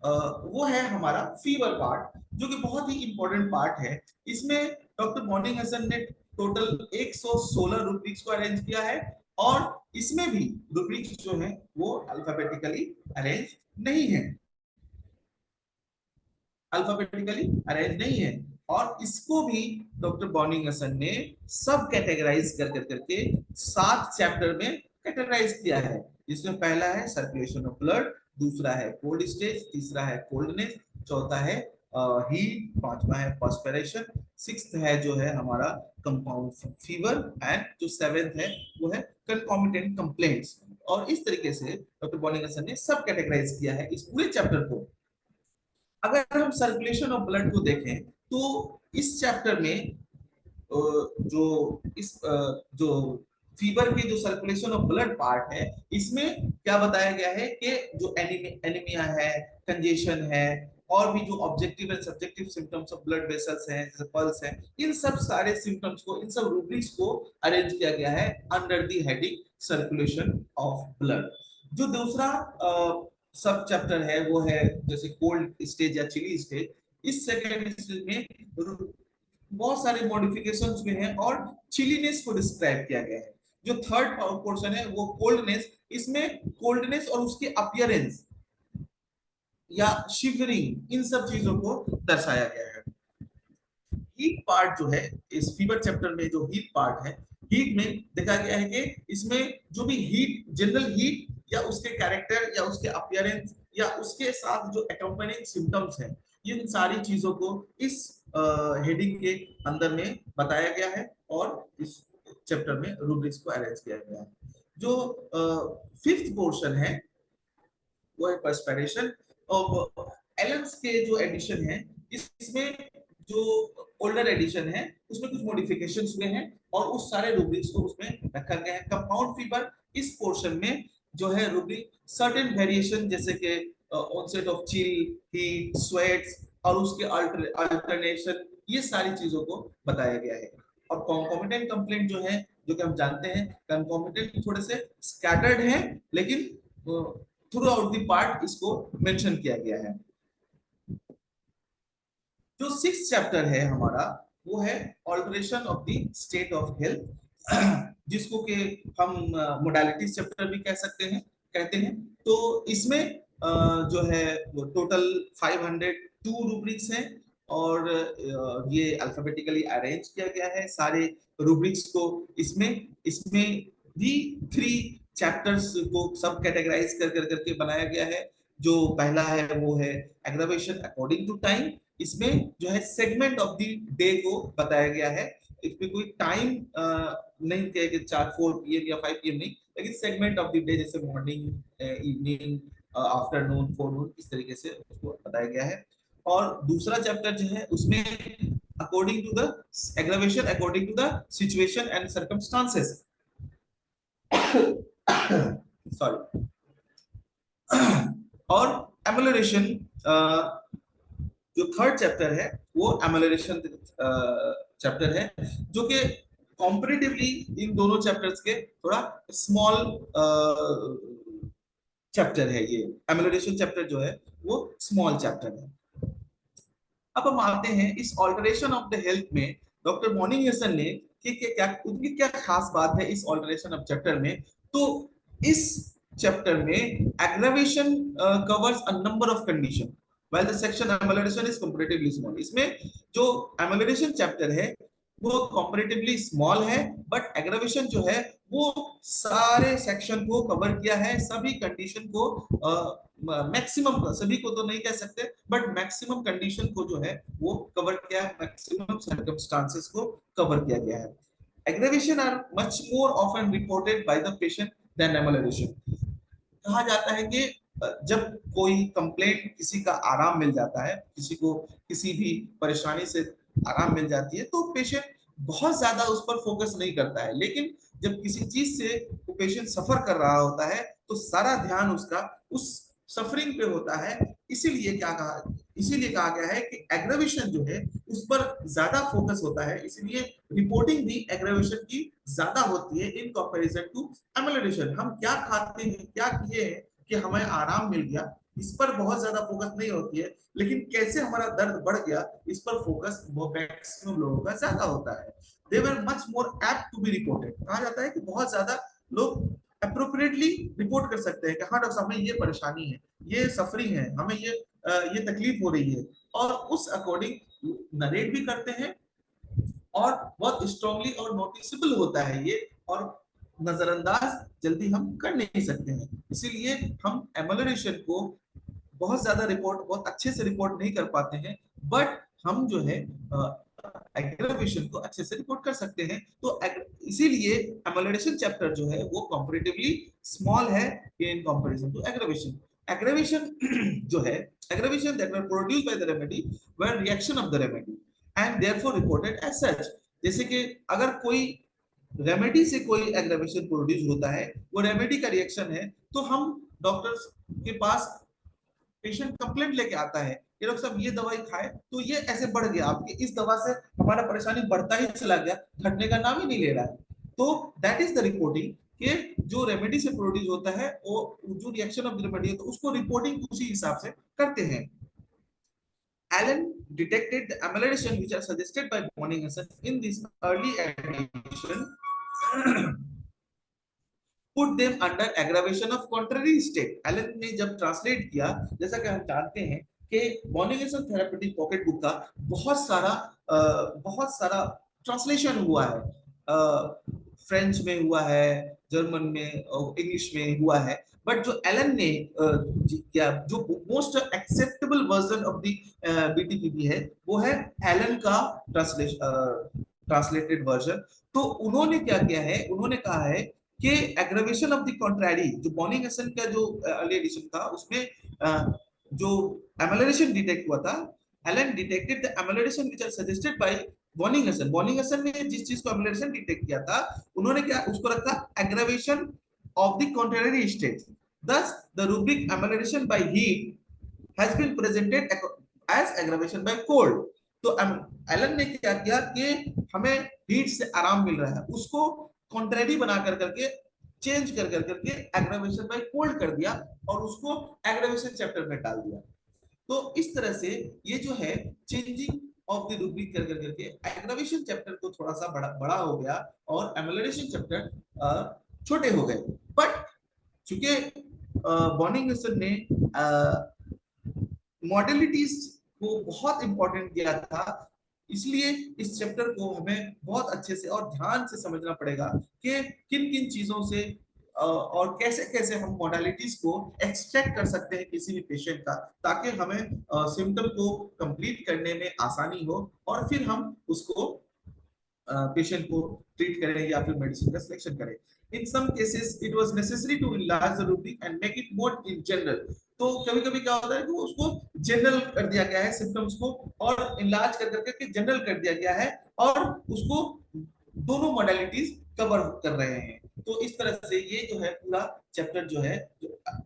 वो है हमारा फीवर पार्ट, जो कि बहुत ही इंपॉर्टेंट पार्ट है। इसमें डॉक्टर बॉनिंग-हसन ने टोटल 116 रूब्रिक्स को अरेंज किया है और इसमें भी रूब्रिक्स जो है वो अल्फाबेटिकली अरेंज नहीं है, अल्फाबेटिकली अरेंज नहीं है। और इसको भी डॉक्टर बॉनिंग-हसन ने सब कैटेगराइज कर करके 7 चैप्टर में कैटेगराइज किया है, जिसमें पहला है सर्कुलेशन ऑफ ब्लड, दूसरा है कोल्ड स्टेज, तीसरा है कोल्डनेस, चौथा है हीट, पांचवा है पर्सपिरेशन, सिक्स्थ है जो है हमारा कंपाउंड फीवर एंड जो सेवेंथ है वो है कंकॉमिटेंट कंप्लेंट्स। और इस तरीके से डॉक्टर बॉनिंग-हसन ने सब कैटेगराइज किया है इस पूरे चैप्टर को। अगर हम सर्कुलेशन ऑफ ब्लड को देखें तो इस चैप्टर में जो फीवर की जो सर्कुलेशन ऑफ ब्लड पार्ट है इसमें क्या बताया गया है कि जो एनीमिया है, कंजेशन है और भी जो objective and subjective symptoms of blood vessels हैं जैसे पल्स है, इन सब सारे सिम्टम्स को, इन सब रूब्रिक्स को अरेंज किया गया है under the heading circulation of blood. जो दूसरा सब चैप्टर है वो है जैसे कोल्ड स्टेज या चिली स्टेज। इस सेकेंड स्टेज में बहुत सारे मॉडिफिकेशंस में हैं और चिलीनेस को डिस्क्राइब किया गया है। जो थर्ड पोर्शन है वो कोल्डनेस, इसमें कोल्डनेस और उसके अपीयरेंस या शिवरिंग, इन सब चीजों को दर्शाया गया है। हीट पार्ट जो है इस फीवर चैप्टर में, जो हीट पार्ट है, हीट में देखा गया है कि इसमें जो भी हीट, जनरल हीट या उसके कैरेक्टर या उसके अपीयरेंस या उसके साथ जो अकम्पनिंग सिम्टम्स हैं, इन सारी चीजों को इस हेडिंग के अंदर में बताया गया है और इस चैप्टर में रूब्रिक्स को अरेंज किया गया है। जो फिफ्थ पोर्शन है वो है पर्सपिरेशन। और एलेंस के जो एडिशन है इसमें जो ओल्डर एडिशन है उसमें कुछ मॉडिफिकेशंस हुए हैं और उस सारे रूब्रिक्स को उसमें रखा गया है। कंपाउंड फीवर इस पोर्शन में जो है रूब्रिक सर्टेन वेरिएशन जैसे कि onset of chill, heat, sweats और उसके अल्टरनेशन, ये सारी चीजों को बताया गया है। और कॉन्कोमिटेंट कंप्लेंट जो है, जो कि हम जानते हैं कॉन्कोमिटेंट थोड़े से स्कैटर्ड है लेकिन थ्रू आउट द पार्ट इसको मेंशन किया गया है। जो 6th चैप्टर है हमारा वो है alteration of the state of health, जिसको कि हम मोडालिटीज चैप्टर भी कहते हैं। तो इसमें जो है टोटल 502 रूब्रिक्स हैं और ये अल्फाबेटिकली अरेंज किया गया है सारे रूब्रिक्स को। इसमें भी 3 चैप्टर्स को सब कैटेगराइज करके बनाया गया है। जो पहला है वो है एग्रावेशन अकॉर्डिंग टू टाइम। इसमें जो है सेगमेंट ऑफ द डे को बताया गया है। इसमें कोई टाइम नहीं किया कि 4 PM या 5 PM नहीं, लेकिन सेगमेंट ऑफ द डे जैसे मॉर्निंग, इवनिंग, आफ्टरनून, फोरनून, इस तरीके से उसको बताया गया है। और दूसरा चैप्टर जो है उसमें according to the aggravation according to the situation and circumstances sorry. और एमेलोरेशन, जो थर्ड चैप्टर है वो एमेलोरेशन चैप्टर है, जो कि कॉम्परेटिवली इन दोनों चैप्टर्स के थोड़ा स्मॉल चैप्टर है। ये एमेलोरेशन चैप्टर जो है वो स्मॉल चैप्टर है। अब हम आते हैं इस ऑल्टरेशन ऑफ द हेल्थ में डॉक्टर मॉर्निंगसन ने कि क्या उनकी क्या खास बात है इस ऑल्टरेशन ऑफ चैप्टर में। तो इस चैप्टर में aggravation covers a number of condition while the section amelioration is comparatively small। इसमें जो एमेलोरेशन चैप्टर है वो comparatively small है, बट एग्रावेशन जो है वो सारे सेक्शन को कवर किया है, सभी कंडीशन को मैक्सिमम, सभी को तो नहीं कह सकते बट मैक्सिमम कंडीशन को जो है वो कवर किया है, मैक्सिमम सर्कमस्टांसेस को कवर किया गया है। Aggravation are much more often reported by the patient than amelioration. कहा जाता है कि जब कोई कंप्लेंट, किसी का आराम मिल जाता है, किसी को किसी भी परेशानी से आराम मिल जाती है, तो पेशेंट बहुत ज्यादा उस पर फोकस नहीं करता है। लेकिन जब किसी चीज से वो पेशेंट सफर कर रहा होता है तो सारा ध्यान उसका उस सफरिंग पे होता है। इसीलिए कहा गया है कि एग्रावेशन जो है उस पर ज्यादा फोकस होता है, इसलिए रिपोर्टिंग भी एग्रावेशन की ज्यादा होती है इन कंपैरिजन टू एमेलोरेशन। हम क्या खाते हैं, क्या किए हैं कि हमें आराम मिल गया, इस पर बहुत ज्यादा फोकस नहीं होती है, लेकिन कैसे हमारा दर्द बढ़ गया इस पर फोकस मैक्सिमम लोगों का ज्यादा होता है। They were much more apt to be reported. कहा जाता है कि बहुत ज्यादा लोग अप्रोप्रिएटली रिपोर्ट कर सकते हैं कि हाँ डॉक्टर साहब हमें ये परेशानी है, ये सफरिंग है, हमें ये तकलीफ हो रही है, और उस अकॉर्डिंग नरेट भी करते हैं, और बहुत स्ट्रांगली और नोटिसेबल होता है ये, और नजरअंदाज जल्दी हम कर नहीं सकते हैं। इसीलिए हम एमेलोरेशन को बहुत अच्छे से रिपोर्ट नहीं कर पाते हैं, बट हम जो है एग्रावेशन को अच्छे से रिपोर्ट कर सकते हैं। तो इसीलिए एमेलोरेशन चैप्टर जो है वो कंपैरेटिवली स्मॉल है in comparison to aggravation. Aggravation जो है, aggravation that were produced by the remedy were reaction of the remedy and therefore reported as such. जैसे कि अगर कोई रेमेडी से कोई एग्रावेशन प्रोड्यूस होता है, वो रेमेडी का रिएक्शन है, तो हम डॉक्टर्स के पास पेशेंट कंप्लेंट लेके आता है कि डॉक्टर साहब ये दवाई खाए तो ये ऐसे बढ़ गया, आपकी इस दवा से हमारा परेशानी बढ़ता ही चला गया, घटने का नाम ही नहीं ले रहा है। तो दैट इज द रिपोर्टिंग कि जो रेमेडी से प्रोड्यूस होता है वो जो रिएक्शन ऑफ द रेमेडी है तो उसको रिपोर्टिंग उसी हिसाब से करते हैं। Allen detected the amelioration which are suggested by Morningson in this early addition put them under aggravation of contrary state। Allen ने जब ट्रांसलेट किया, जैसा कि हम जानते हैं कि Morningson थेरेप्यूटिक पॉकेट बुक का बहुत सारा ट्रांसलेशन हुआ है, फ्रेंच में हुआ है, जर्मन में, इंग्लिश में हुआ है, बट जो एलन ने किया, जो most acceptable version of the BTPB है वो है एलन का ट्रांसलेटेड वर्जन। तो उन्होंने क्या किया है, उन्होंने कहा है कि एग्रावेशन ऑफ द कॉन्ट्रैरी, जो मॉर्निंगसन का जो अर्ली एडिशन था उसमें जो एमेलोरेशन डिटेक्ट हुआ था, Allen detected the amelioration which are suggested by Boenninghausen ने जिस चीज को एमेलोरेशन डिटेक्ट किया था उन्होंने क्या उसको रखा, aggravation of the contrary state। Thus, the rubric amelioration by heat has been presented as aggravation by cold। तो एलन ने क्या किया कि हमें हीट से आराम मिल रहा है, उसको कॉन्ट्रेरी बना कर करके चेंज कर करके एग्रावेशन बाय कोल्ड कर दिया और उसको एग्रावेशन चैप्टर में डाल दिया। तो इस तरह से ये जो है चेंजिंग ऑफ द रूब्रिक कर करके एग्रावेशन चैप्टर को थोड़ा सा बड़ा हो गया और एमेलोरेशन चैप्टर छोटे हो गए। बट चूंकि मॉर्निंगसन ने मॉडलिटीज को बहुत इंपॉर्टेंट दिया था, इसलिए इस चैप्टर को हमें बहुत अच्छे से और ध्यान से समझना पड़ेगा कि किन किन चीजों से और कैसे कैसे हम मॉडलिटीज को एक्सट्रैक्ट कर सकते हैं किसी भी पेशेंट का, ताकि हमें सिम्टम को कंप्लीट करने में आसानी हो और फिर हम उसको पेशेंट को ट्रीट करें या फिर मेडिसिन का सिलेक्शन करें। In some cases it was necessary to enlarge the rubric and make it more in general। तो कभी-कभी क्या होता है कि उसको जनरल कर दिया गया है सिम्टम्स को, और इनलार्ज कर करके जनरल कर दिया गया है और उसको दोनों मॉडलिटीज कवर कर रहे हैं। तो इस तरह से ये जो है पूरा चैप्टर जो है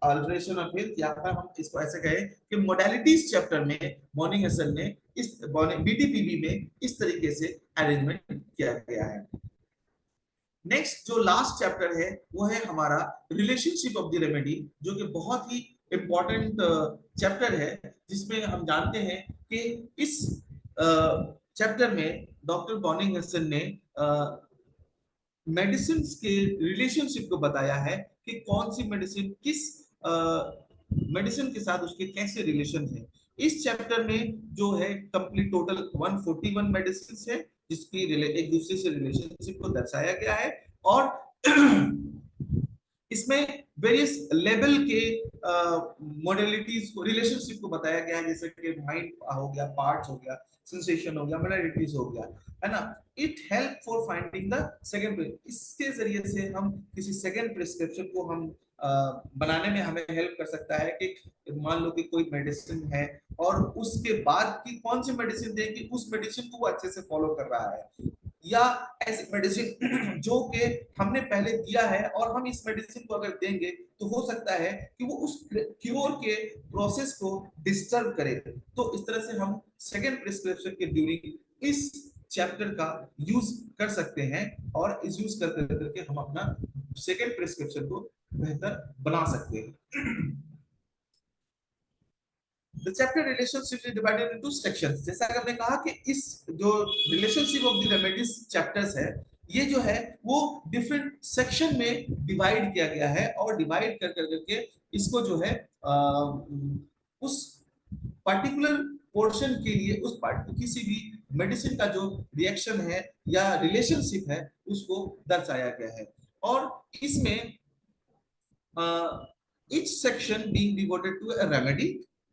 अल्टरेशन ऑफ हेल्थ, यहाँ पर हम इसको ऐसे कहें कि मोडालिटीज चैप्टर में मॉर्निंगसन ने इस बीटीपीबी में इस तरीके से अरेंजमेंट किया गया है। नेक्स्ट जो लास्ट चैप्टर है वो है हमारा रिलेशनशिप ऑफ द रेमेडी, जो कि बहुत ही इंपॉर्टेंट चैप्टर है, जिसमें हम जानते हैं कि इस चैप्टर में डॉक्टर बॉनिंगसन ने मेडिसिन के रिलेशनशिप को बताया है कि कौन सी मेडिसिन किस मेडिसिन के साथ उसके कैसे रिलेशन है। इस चैप्टर में जो है कंप्लीट टोटल 141 मेडिसिन है, जिसकी एक दूसरे से रिलेशनशिप को दर्शाया गया है, और इसमें वेरियस लेवल के मॉडलिटीज को, रिलेशनशिप को बताया गया है, जैसे कि माइंड हो गया, पार्ट्स हो गया, सेंसेशन हो गया, मॉडलिटीज हो गया, है ना। It help for finding the second, इसके जरिए से हम किसी सेकंड प्रिस्क्रिप्शन को हम बनाने में हमें हेल्प कर सकता है कि मान लो कि कोई मेडिसिन है और उसके बाद की कौन सी मेडिसिन दें कि उस मेडिसिन को वो अच्छे से फॉलो कर रहा है, या ऐसी मेडिसिन जो कि हमने पहले दिया है और हम इस मेडिसिन को अगर देंगे तो हो सकता है कि वो उस क्योर के प्रोसेस को डिस्टर्ब करे। तो इस तरह से हम सेकंड प्रिस्क्रिप्शन के ड्यूरिंग इस चैप्टर का यूज कर सकते हैं, और इस यूज करके हम अपना सेकंड प्रिस्क्रिप्शन को बेहतर बना सकते हैं। The chapter relationship is divided into sections। जैसा कि हमने कहा कि इस जो relationship of the remedies chapters है, ये जो है वो डिफरेंट सेक्शन में डिवाइड किया गया है, और डिवाइड कर करके इसको जो है उस पर्टिकुलर पोर्शन के लिए उस किसी भी मेडिसिन का जो रिएक्शन है या रिलेशनशिप है उसको दर्शाया गया है। और इसमें each section being devoted to a remedy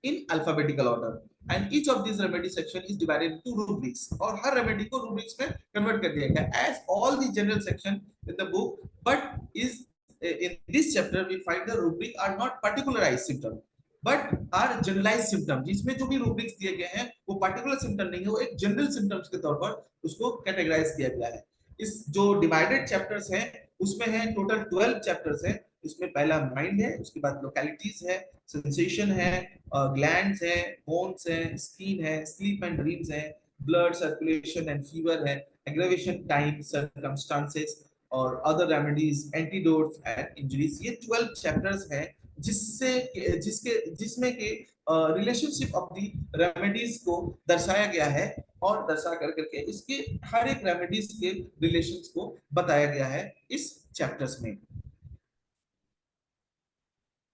in alphabetical order, and each of these remedy section is divided into rubrics, और हर remedy को rubrics में convert कर दिया गया as all the general section in the book, but is in this chapter we find the rubric are not particularized symptom but are generalized symptom, जिसमें जो भी rubrics दिए गए हैं वो particular symptom नहीं है, वो एक general symptoms के तौर पर उसको categorize किया गया है। इस जो divided chapters हैं उसमें है टोटल 12 चैप्टर्स है। इसमें पहला माइंड है, उसके बाद लोकेलिटीज है, सेंसेशन है, ग्लैंड्स है, बोन्स है, स्किन है, स्लीप एंड ड्रीम्स है, ब्लड सर्कुलेशन एंड फीवर है, एग्रेवेशन टाइम, सर्कमस्टांसेस और other remedies, antidotes and injuries. ये 12 चैप्टर्स हैं जिसमें के रिलेशनशिप ऑफ द रेमेडीज को दर्शाया गया है, और दर्शा करके इसके हर एक रेमेडीज के रिलेशंस को बताया गया है इस चैप्टर्स में।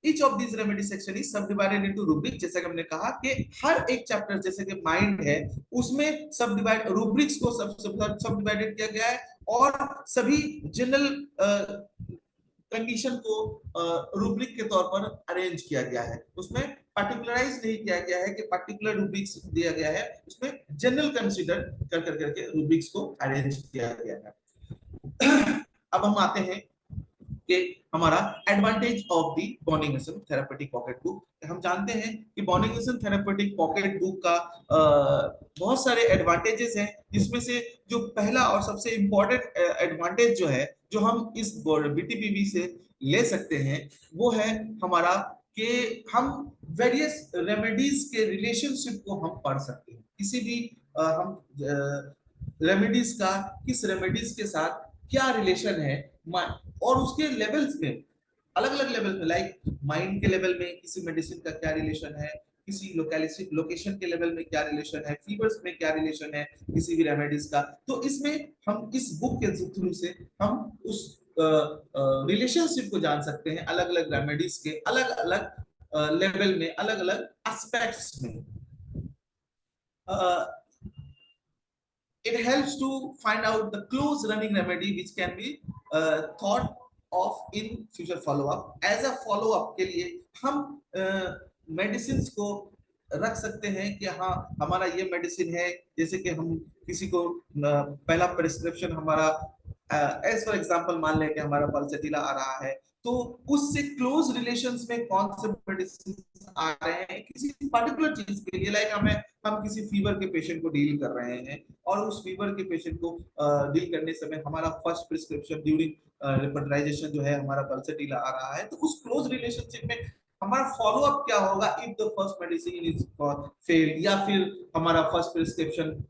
Each of these remedy section is subdivided into rubric, जैसा कि हमने कहा कि हर एक चैप्टर जैसे कि माइंड है उसमें सबडिवाइड रुब्रिक्स को सबडिवाइडेड किया गया है, और सभी जनरल कंडीशन को रुब्रिक के तौर पर अरेंज किया गया है। उसमें पार्टिकुलराइज नहीं किया गया है कि पर्टिकुलर रुब्रिक्स दिया गया है, उसमें जनरल कंसीडर कर करके रुब्रिक्स को अरेंज किया गया है। अब हम आते हैं कि हमारा advantage of the Boenninghausen therapeutic pocket book. हम जानते हैं कि बॉनिंगसन थेरापेटिक पॉकेट बुक का बहुत सारे एडवांटेजेस हैं, जिसमें से जो पहला और सबसे इंपॉर्टेंट एडवांटेज जो है जो हम इस बीटीपीबी से ले सकते हैं वो है हमारा कि हम वेरियस रेमेडीज के रिलेशनशिप को हम पढ़ सकते हैं। किसी भी हम रेमेडीज का किस रेमेडीज के साथ क्या रिलेशन है, और उसके लेवल्स में अलग अलग लेवल में, लाइक माइंड के लेवल में किसी मेडिसिन का क्या रिलेशन है, किसी लोकेशन के लेवल में क्या रिलेशन है, फीवर्स में क्या रिलेशन है किसी भी रेमेडीज का। तो इसमें हम इस बुक के थ्रू से हम उस रिलेशनशिप को जान सकते हैं अलग अलग रेमेडीज के अलग अलग लेवल में, अलग अलग एस्पेक्ट्स में। It helps to find out the close running remedy which can be thought of in future follow up। As a follow up के लिए हम मेडिसिन को रख सकते हैं कि हाँ हमारा ये मेडिसिन है, जैसे कि हम किसी को पहला प्रिस्क्रिप्शन हमारा एज फॉर एग्जांपल मान लें कि हमारा पल्सेटिला आ रहा है, तो उससे क्लोज रिलेशंस में कौन से मेडिसिन आ रहे हैं किसी पर्टिकुलर चीज के लिए, लाइक हम किसी फीवर के पेशेंट को डील कर रहे हैं और उस फीवर के पेशेंट को डील करने समय हमारा फर्स्ट प्रिस्क्रिप्शन ड्यूरिंग रिपीटाइजेशन जो है हमारा पल्सेटिला आ रहा है, तो उस क्लोज रिलेशनशिप में हमारा फॉलो अप क्या होगा if the first medicine is failed, या फिर हमारा फर्स्ट प्रिस्क्रिप्शन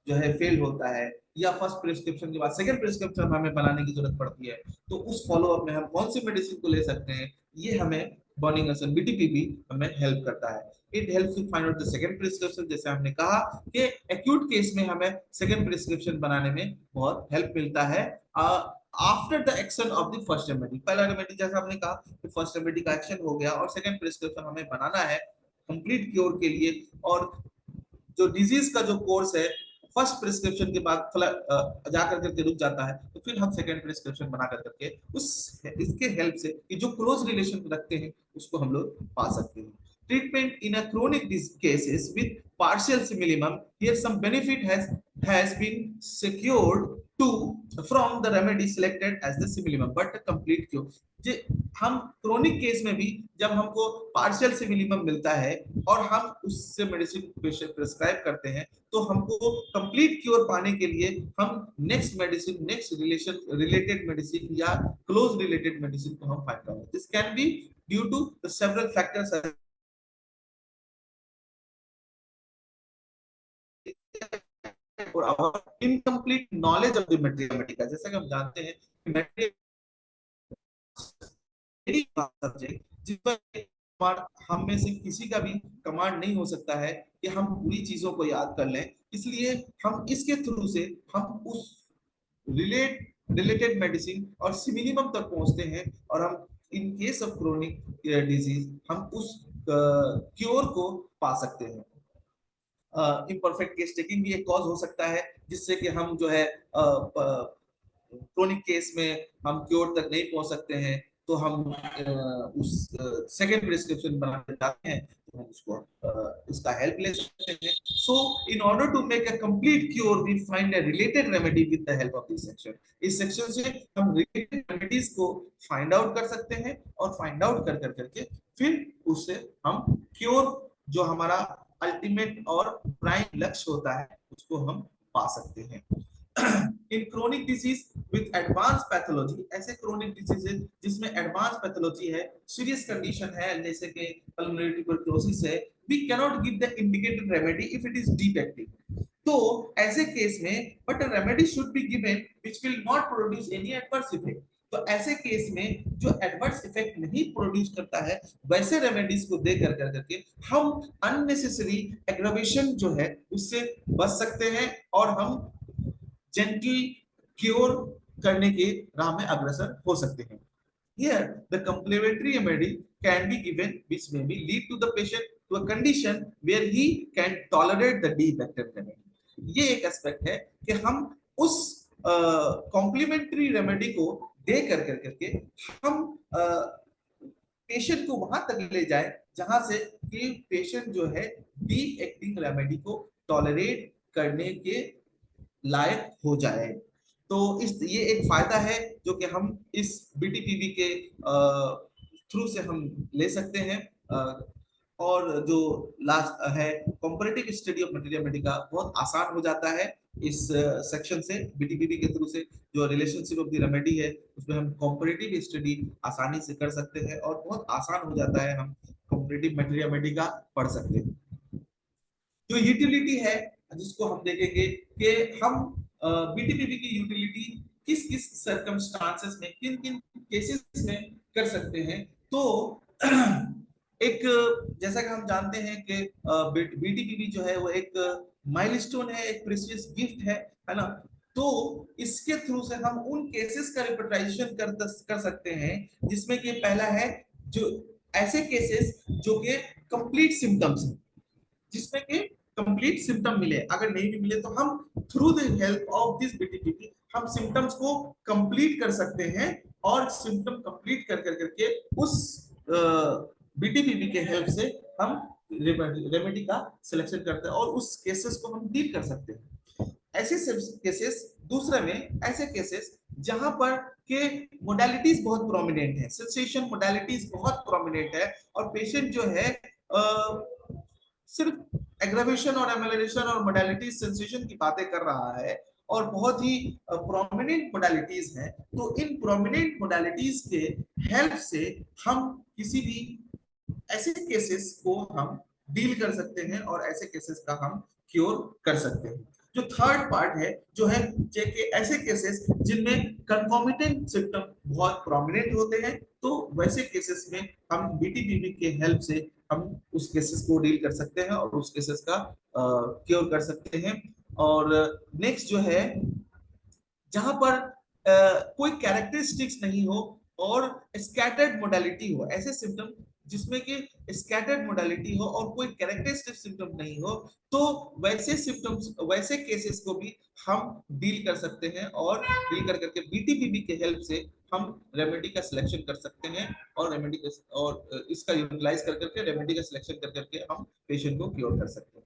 जो है फेल होता है, या फर्स्ट प्रिस्क्रिप्शन के बाद सेकंड प्रिस्क्रिप्शन हमें बनाने की जरूरत पड़ती है, तो उस फॉलो अप में हम कौन सी मेडिसिन को ले सकते हैं, ये हमें बॉर्निंगसन बीटीपीबी हमें हेल्प करता है। It helps to find out the second prescription, जैसे हमने कहा कि एक्यूट केस में हमें सेकंड प्रिस्क्रिप्शन बनाने में बहुत हेल्प मिलता है after the action of the first remedy. पहला रेमेडी जैसा हमने कहा कि फर्स्ट रेमेडी का एक्शन हो गया और सेकंड प्रिस्क्रिप्शन हमें बनाना है कंप्लीट क्योर के लिए, और जो डिजीज का जो कोर्स है फर्स्ट प्रिस्क्रिप्शन के बाद जाकर करके रुक जाता है, तो फिर हम सेकंड प्रिस्क्रिप्शन बना करके उस इसके हेल्प से कि जो क्लोज रिलेशन रखते हैं उसको हम लोग पा सकते हैं। Treatment in a chronic cases with partial simillimum, here some benefit has been secured to from the remedy selected as the simillimum, but a complete cure. जे हम क्रोनिक केस में भी जब हमको पार्शियल सिमिलिमम मिलता है और हम उससे मेडिसिन प्रिस्क्राइब करते हैं, तो हमको कंप्लीट क्योर पाने के लिए हम next medicine, next related medicine या क्लोज रिलेटेड मेडिसिन को हम फाइंड करेंगे। This can be due to the several factors और our incomplete knowledge of the mathematics, जैसा कि हम जानते हैं कि सब्जेक्ट जिस पर हम में से किसी का भी कमांड नहीं हो सकता है कि हम पूरी चीजों को याद कर लें, इसलिए हम इसके थ्रू से हम उस रिलेटेड मेडिसिन और सिमिलिमम तक पहुंचते हैं, और हम in case of chronic disease हम उस क्योर को पा सकते हैं। इम्परफेक्ट केस टेकिंग भी एक कॉज हो सकता है जिससे कि हम जो है क्रोनिक केस में हम क्योर तक नहीं पहुंच सकते हैं, तो हम उस सेकंड प्रिस्क्रिप्शन बनाने जाते हैं, तो हम उसको उसका हेल्प ले सकते हैं। So in order to make a complete cure we find a related remedy with the help of this section. इस सेक्शन से हम रिलेटेड रेमेडीज को फाइंड आउट कर सकते हैं और फाइंड आउट कर करके फिर उससे हम क्योर जो हमारा अल्टीमेट और प्राइम लक्ष्य होता है उसको हम पा सकते हैं। In chronic disease with advance pathology, ऐसे क्रोनिक डिजीज जिसमें एडवांस पैथोलॉजी है, सीरियस कंडीशन है जैसे कि पल्मोनरी ट्यूबरकुलोसिस है, we can not give the indicated remedy if it is detective. तो ऐसे केस में but a remedy should be given which will not produce any adverse effect. तो ऐसे केस में जो एडवर्स इफेक्ट नहीं प्रोड्यूस करता है वैसे रेमेडीज को दे कर करके हम अननेसेसरी एग्रावेशन जो है उससे बच सकते हैं और हम जेंटली क्योर करने के राह में अग्रसर हो सकते हैं। Here, the complementary remedy can be given, which may be lead to the patient to a condition where he can tolerate the defective remedy. ये एक एस्पेक्ट है कि हम उस कॉम्प्लीमेंट्री रेमेडी को दे कर करके हम पेशेंट को वहां तक ले जाए जहां से कि पेशेंट जो है डी एक्टिंग रेमेडी को टॉलरेट करने के लायक हो जाए। तो ये एक फायदा है जो कि हम इस बीटीपीबी के थ्रू से हम ले सकते हैं। और जो लास्ट है comparative study of material Medica बहुत आसान हो जाता है इस सेक्शन से, बीटीपीबी के थ्रू से जो रिलेशनशिप ऑफ द रेमेडी है उसमें हम कंपैरेटिव स्टडी आसानी से कर सकते हैं और बहुत आसान हो जाता है, हम कंपैरेटिव मटेरियल मेडिका पढ़ सकते हैं। जो यूटिलिटी है जिसको हम देखेंगे कि हम बीटीपीबी की यूटिलिटी किस किस सर्कमस्टांसेस में किन किन केसेस में कर सकते हैं। तो एक जैसा कि हम जानते हैं कि बीटीपीबी जो है वो एक माइलस्टोन है, एक प्रीशियस गिफ्ट है ना। तो इसके थ्रू से हम उन केसेस का रिपोर्टाइजेशन कर सकते हैं जिसमें कि पहला है जो ऐसे केसेस जो कि कंप्लीट सिम्टम्स हैं, जिसमें कि कंप्लीट सिम्टम मिले, अगर नहीं भी मिले तो हम through the help of this BTPB हम सिम्टम्स को कंप्लीट कर सकते हैं और सिम्टम कंप्लीट कर करके उस बीटीपीबी के हेल्प से हम रेमेडी का सिलेक्शन करते हैं और उस केसेस को हम डील कर सकते हैं। ऐसे केसेस, दूसरे में ऐसे केसेस जहां पर के मोडालिटीज बहुत प्रोमिनेंट है, सेंसेशन मोडालिटीज बहुत प्रोमिनेंट है, और पेशेंट जो है सिर्फ एग्रावेशन और एमेलिरेशन और मोडालिटी सेंसेशन की बातें कर रहा है, और बहुत ही प्रोमिनेंट मोडालिटीज हैं, तो इन प्रोमिनेंट मोडालिटीज के हेल्प से हम किसी भी ऐसे केसेस को हम डील कर सकते हैं और ऐसे केसेस का हम क्योर कर सकते हैं। जो थर्ड पार्ट है जो है ऐसे केसेस जिनमें कंकॉमिटेंट सिम्टम बहुत प्रोमिनेंट होते हैं, तो वैसे केसेस में हम बीटीपीबी के हेल्प से हम उस केसेस को डील कर सकते हैं और उस केसेस का क्योर कर सकते हैं। और नेक्स्ट जो है जहां पर कोई कैरेक्टरिस्टिक्स नहीं हो और स्कैटर्ड मोडालिटी हो, ऐसे सिम्टम जिसमें कि स्कैटर्ड मोडालिटी हो और कोई कैरेक्टरिस्टिक सिम्टम नहीं हो, तो वैसे सिम्टम्स, वैसे केसेस को भी हम डील कर सकते हैं, और डील कर करके बीटीपीबी के हेल्प से हम रेमेडी का सिलेक्शन कर सकते हैं, और रेमेडी और इसका यूटिलाइज कर करके रेमेडी का सिलेक्शन कर करके हम पेशेंट को क्योर कर सकते हैं।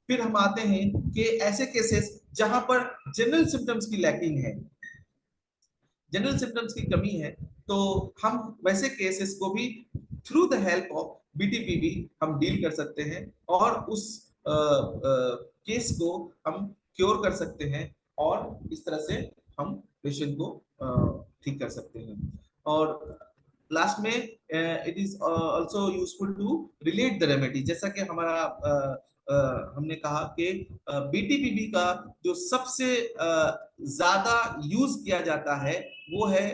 फिर हम आते हैं कि ऐसे केसेस जहां पर जनरल सिम्टम्स की लैकिंग है, जनरल सिम्टम्स की कमी है, तो हम वैसे केसेस को भी थ्रू द हेल्प ऑफ बीटीपीबी हम डील कर सकते हैं, और उस केस को हम क्योर कर सकते हैं, और इस तरह से हम पेशेंट को ठीक कर सकते हैं। और लास्ट में it is also useful to relate the remedy, जैसा कि हमारा हमने कहा कि बीटीपीबी का जो सबसे ज्यादा यूज किया जाता है वो है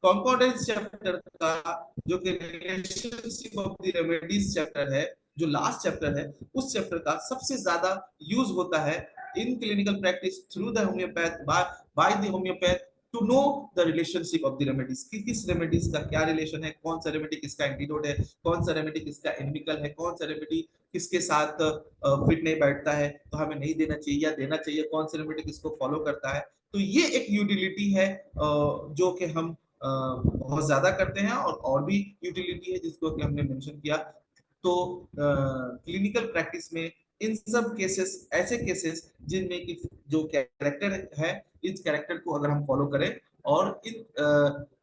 कॉन्कॉर्डेंस चैप्टर का, जो कि relationship of the remedies chapter है, जो लास्ट चैप्टर है, उस चैप्टर का सबसे ज्यादा यूज होता है in clinical practice through the homeopath, by the homeopath, to know the relationship of the remedies, किस रेमेडीज का क्या रिलेशन है, कौन सा रेमेडी किसका एंटीडोट है, कौन सा रेमेडी किसका एनिमिकल है, कौन सा रेमेडी किसके साथ फिट नहीं बैठता है तो हमें नहीं देना चाहिए या देना चाहिए, कौन सा रेमेडी किसको फॉलो करता है। तो ये एक यूटिलिटी है जो कि हम बहुत ज्यादा करते हैं, और भी यूटिलिटी है जिसको कि हमने मेंशन किया। तो क्लिनिकल प्रैक्टिस में इन सब केसेस, ऐसे केसेस जिनमें कि जो कैरेक्टर है, इस कैरेक्टर को अगर हम फॉलो करें और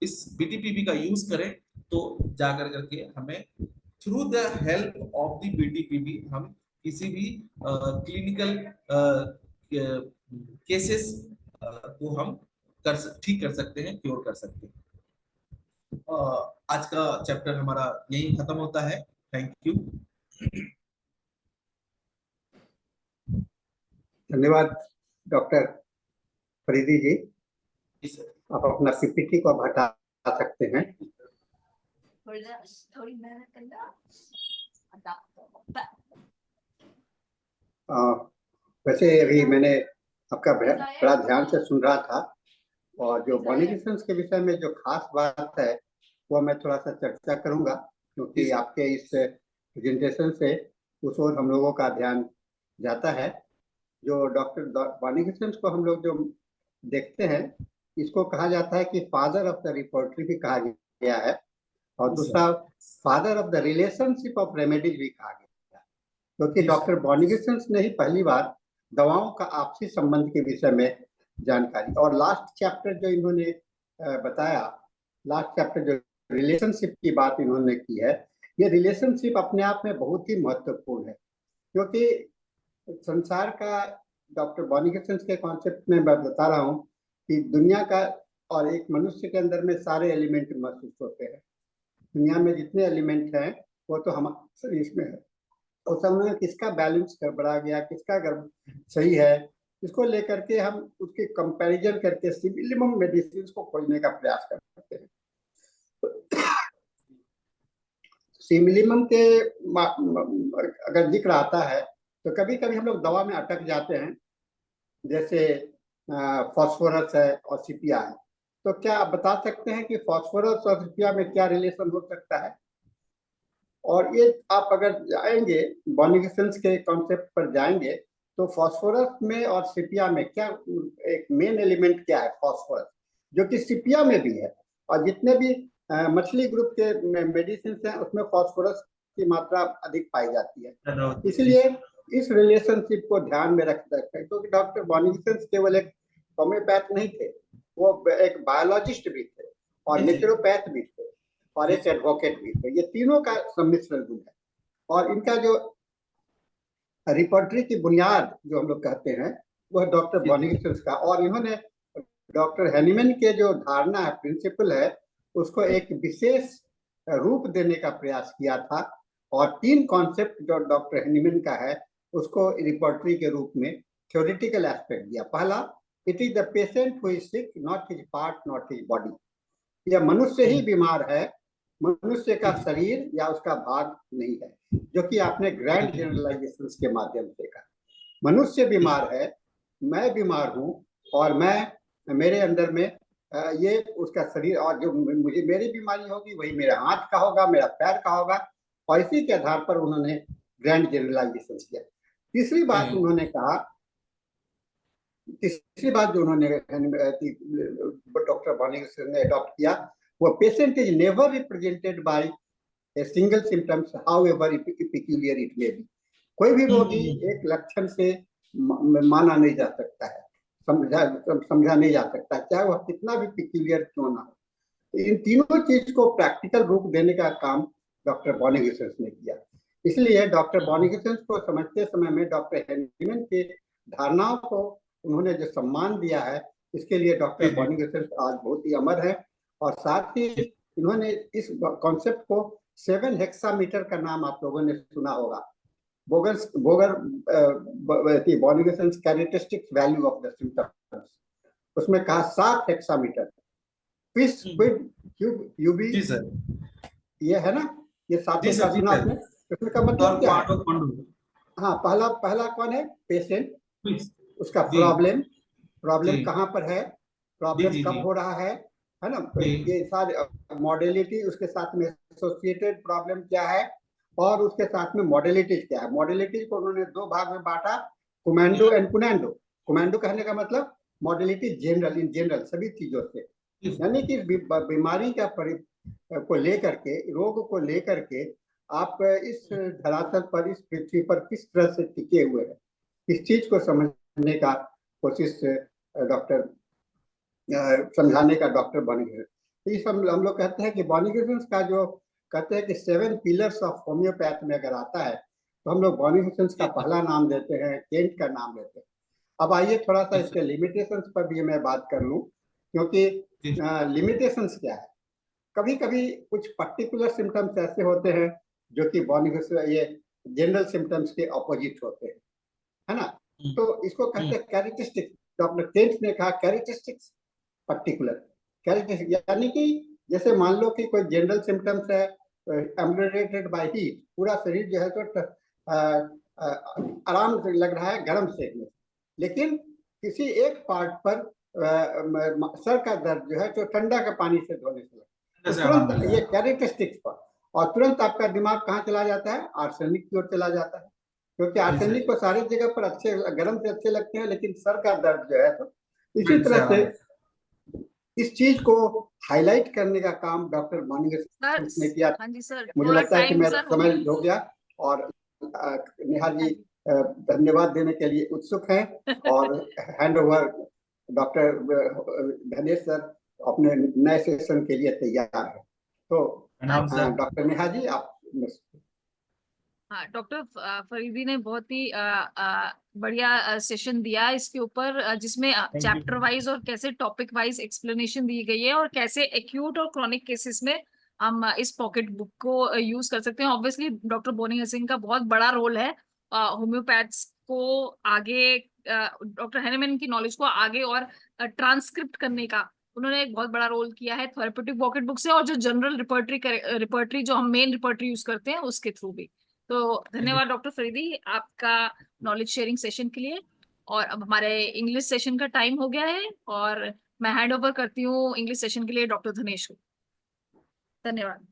इस बीटीपीबी का यूज करें, तो जाकर करके हमें through the help of the BTPB हम किसी भी क्लिनिकल केसेस को हम ठीक कर सकते हैं, क्योर कर सकते हैं। आज का चैप्टर हमारा यही खत्म होता है। Thank you. धन्यवाद डॉक्टर फरीदी जी। आप अपना पीपीटी को हटा सकते हैं। वैसे अभी मैंने आपका बड़ा ध्यान से सुन रहा था, और जो बॉनिंगसन के विषय में जो खास बात है वो मैं थोड़ा सा चर्चा करूंगा, क्योंकि आपके इस प्रेजेंटेशन से उस ओर हम लोगों का ध्यान जाता है। जो डॉक्टर बॉनिंगसन को हम लोग जो देखते हैं, इसको कहा जाता है कि फादर ऑफ द रिपोर्टरी भी कहा गया है, और दूसरा father of the relationship of remedies भी कहा गया है, क्योंकि डॉक्टर बॉनिंगसन ने ही पहली बार दवाओं का आपसी संबंध के विषय में जानकारी, और लास्ट चैप्टर जो इन्होंने बताया, लास्ट चैप्टर जो रिलेशनशिप की बात इन्होंने की है, ये रिलेशनशिप अपने आप में बहुत ही महत्वपूर्ण है, क्योंकि संसार का डॉक्टर बॉनिंगसन के कॉन्सेप्ट में मैं बता रहा हूँ कि दुनिया का और एक मनुष्य के अंदर में सारे एलिमेंट महसूस होते हैं। दुनिया में जितने एलिमेंट हैं वो तो हमारे शरीर में है, उस समय किसका बैलेंस गड़बड़ा गया, किसका सही है, इसको लेकर के हम उसके कंपैरिजन करके सिमिलिमम मेडिसिन को खोजने का प्रयास करते हैं। सिमिलिमम के अगर जिक्र आता है तो कभी कभी हम लोग दवा में अटक जाते हैं, जैसे फास्फोरस है और सीपिया है। तो क्या आप बता सकते हैं कि फास्फोरस और सीपिया में क्या रिलेशन हो सकता है? और ये आप अगर जाएंगे बॉनिंगसन के कॉन्सेप्ट पर जाएंगे तो फास्फोरस में और सीपिया में क्या एक मेन एलिमेंट क्या है? फास्फोरस, जो कि सीपिया में भी है, और जितने भी मछली ग्रुप के मेडिसिन हैं उसमें फास्फोरस की मात्रा अधिक पाई जाती है। इसलिए इस रिलेशनशिप को ध्यान में रखते हैं, क्योंकि डॉक्टर बॉनिंगसन केवल एक होम्योपैथ नहीं थे, वो एक बायोलॉजिस्ट भी थे और नेचुरोपैथ भी थे और एक एडवोकेट भी थे। ये तीनों का सम्मिश्रण गुण है। और इनका जो रिपोर्टरी की बुनियाद जो हम लोग कहते हैं वह डॉक्टर बॉनिंगसन का, और इन्होंने डॉक्टर हैनीमैन के जो धारणा है, प्रिंसिपल है, उसको एक विशेष रूप देने का प्रयास किया था। और 3 कॉन्सेप्ट जो डॉक्टर हैनीमैन का है उसको रिपोर्टरी के रूप में थ्योरेटिकल एस्पेक्ट दिया। पहला, it is the patient who is sick, not his part, not his body. यह मनुष्य ही बीमार है, मनुष्य का शरीर या उसका भाग नहीं है, जो कि आपने ग्रैंड जनरलाइजेशन के माध्यम से कहा। मनुष्य बीमार है, मैं बीमार हूं, और मेरे अंदर में ये उसका शरीर, और जो मुझे मेरी बीमारी होगी वही मेरे हाथ का होगा, मेरा पैर का होगा, और इसी के आधार पर उन्होंने ग्रैंड जनरलाइजेशन किया। तीसरी बात जो उन्होंने डॉक्टर बॉनिंगसन ने अडॉप्ट किया, वो patient is never represented by a single symptoms however peculiar it may be. कोई भी रोगी एक लक्षण से माना नहीं जा सकता है, समझा नहीं जा सकता, चाहे वह कितना भी पेक्यूलियर क्यों ना हो। तो इन तीनों चीज को प्रैक्टिकल रूप देने का काम डॉक्टर बॉनिंगसन ने किया। इसलिए डॉक्टर बॉनिंगसन को समझते समय में डॉक्टर हैनीमैन के धारणाओं को उन्होंने जो सम्मान दिया है, इसके लिए डॉक्टर बॉनिंगसन आज बहुत ही अमर है। और साथ ही इन्होंने इस कॉन्सेप्ट को 7 हेक्सामीटर का नाम आप लोगों ने सुना होगा, Boenninghausen characteristics value of the symptoms, उसमें कहा 7 हेक्सामीटर। पिस क्विड क्यूब यूबी, ये है ना, ये 7 का सुना आपने? इसमें का मतलब क्या है? हाँ, पहला कौन है? पेशेंट, उसका प्रॉब्लम कहाँ पर है, प्रॉब्लम कब हो रहा है ना, ये सारे मॉडलिटी, उसके साथ में एसोसिएटेड प्रॉब्लम क्या है, और उसके साथ में मॉडलिटीज क्या है। मॉडलिटीज को उन्होंने 2 भाग में बांटा, कुमांडो एंड कुनांडो। कुमांडो कहने का मतलब मॉडलिटी जनरल, इन जनरल सभी चीजों से, यानी कि बीमारी का को लेकर के, रोग को लेकर के आप इस धरातल पर, इस पृथ्वी पर किस तरह से टिके हुए हैं, इस चीज को समझने का कोशिश डॉक्टर समझाने का डॉक्टर बॉनिंगसन। इस हम लोग कहते हैं कि बॉनिंगसन का जो कहते हैं कि 7 पिलर्स ऑफ होम्योपैथ में अगर आता है तो हम लोग बॉनिंगसन का पहला नाम देते हैं, केंट का नाम लेते हैं। अब आइए थोड़ा सा इसके लिमिटेशंस पर भी मैं बात कर लूं, क्योंकि लिमिटेशंस क्या है। कभी कभी कुछ पर्टिकुलर सिम्टम्स ऐसे होते हैं जो कि बॉनिंगसन ये जनरल सिम्टम्स के ऑपोजिट होते हैं, है ना। तो इसको कहते हैं कैरेक्टरिस्टिक्स। डॉक्टर केंट ने कहा कैरेक्टरिस्टिक्स, पर्टिकुलर कैरेक्टरिस्टिक, यानी कि जैसे मान लो कि कोई जनरल सिम्टम्स है, एम्ब्रेटेड बाय हीट, पूरा शरीर जो है तो आराम से लग रहा है गर्म सेकने, लेकिन किसी एक पार्ट पर सर का दर्द जो है तो ठंडा का पानी से धोने से लगता है, तुरंत ये कैरेक्टरिस्टिक्स पर, और तुरंत आपका दिमाग कहाँ चला जाता है? आर्सेनिक की ओर चला जाता है, क्योंकि आर्सेनिक को सारी जगह पर अच्छे गर्म से अच्छे लगते हैं, लेकिन सर का दर्द जो है तो इसी तरह से इस चीज को हाईलाइट करने का काम डॉक्टर बॉनिंगसन ने किया। हाँ जी सर, मुझे लगता है कि मैं समय हो गया, और नेहा जी धन्यवाद देने के लिए उत्सुक हैं, और हैंड ओवर डॉक्टर धनेश सर अपने नए सेशन के लिए तैयार है। तो डॉक्टर नेहा जी आप। हाँ, डॉक्टर फरीदी ने बहुत ही बढ़िया सेशन दिया इसके ऊपर, जिसमें चैप्टर वाइज और कैसे टॉपिक वाइज एक्सप्लेनेशन दी गई है, और कैसे एक्यूट और क्रॉनिक केसेस में हम इस पॉकेट बुक को यूज कर सकते हैं। ऑब्वियसली डॉक्टर बॉनिंगसन का बहुत बड़ा रोल है होम्योपैथ्स को आगे, डॉक्टर हैनीमैन की नॉलेज को आगे और ट्रांसक्रिप्ट करने का उन्होंने एक बहुत बड़ा रोल किया है थेरेप्यूटिक पॉकेट बुक से, और जो जनरल रिपर्टरी जो हम मेन रिपर्टरी यूज करते हैं उसके थ्रू भी। तो धन्यवाद डॉक्टर फरीदी आपका नॉलेज शेयरिंग सेशन के लिए। और अब हमारे इंग्लिश सेशन का टाइम हो गया है, और मैं हैंड ओवर करती हूँ इंग्लिश सेशन के लिए डॉक्टर धनेश को। धन्यवाद।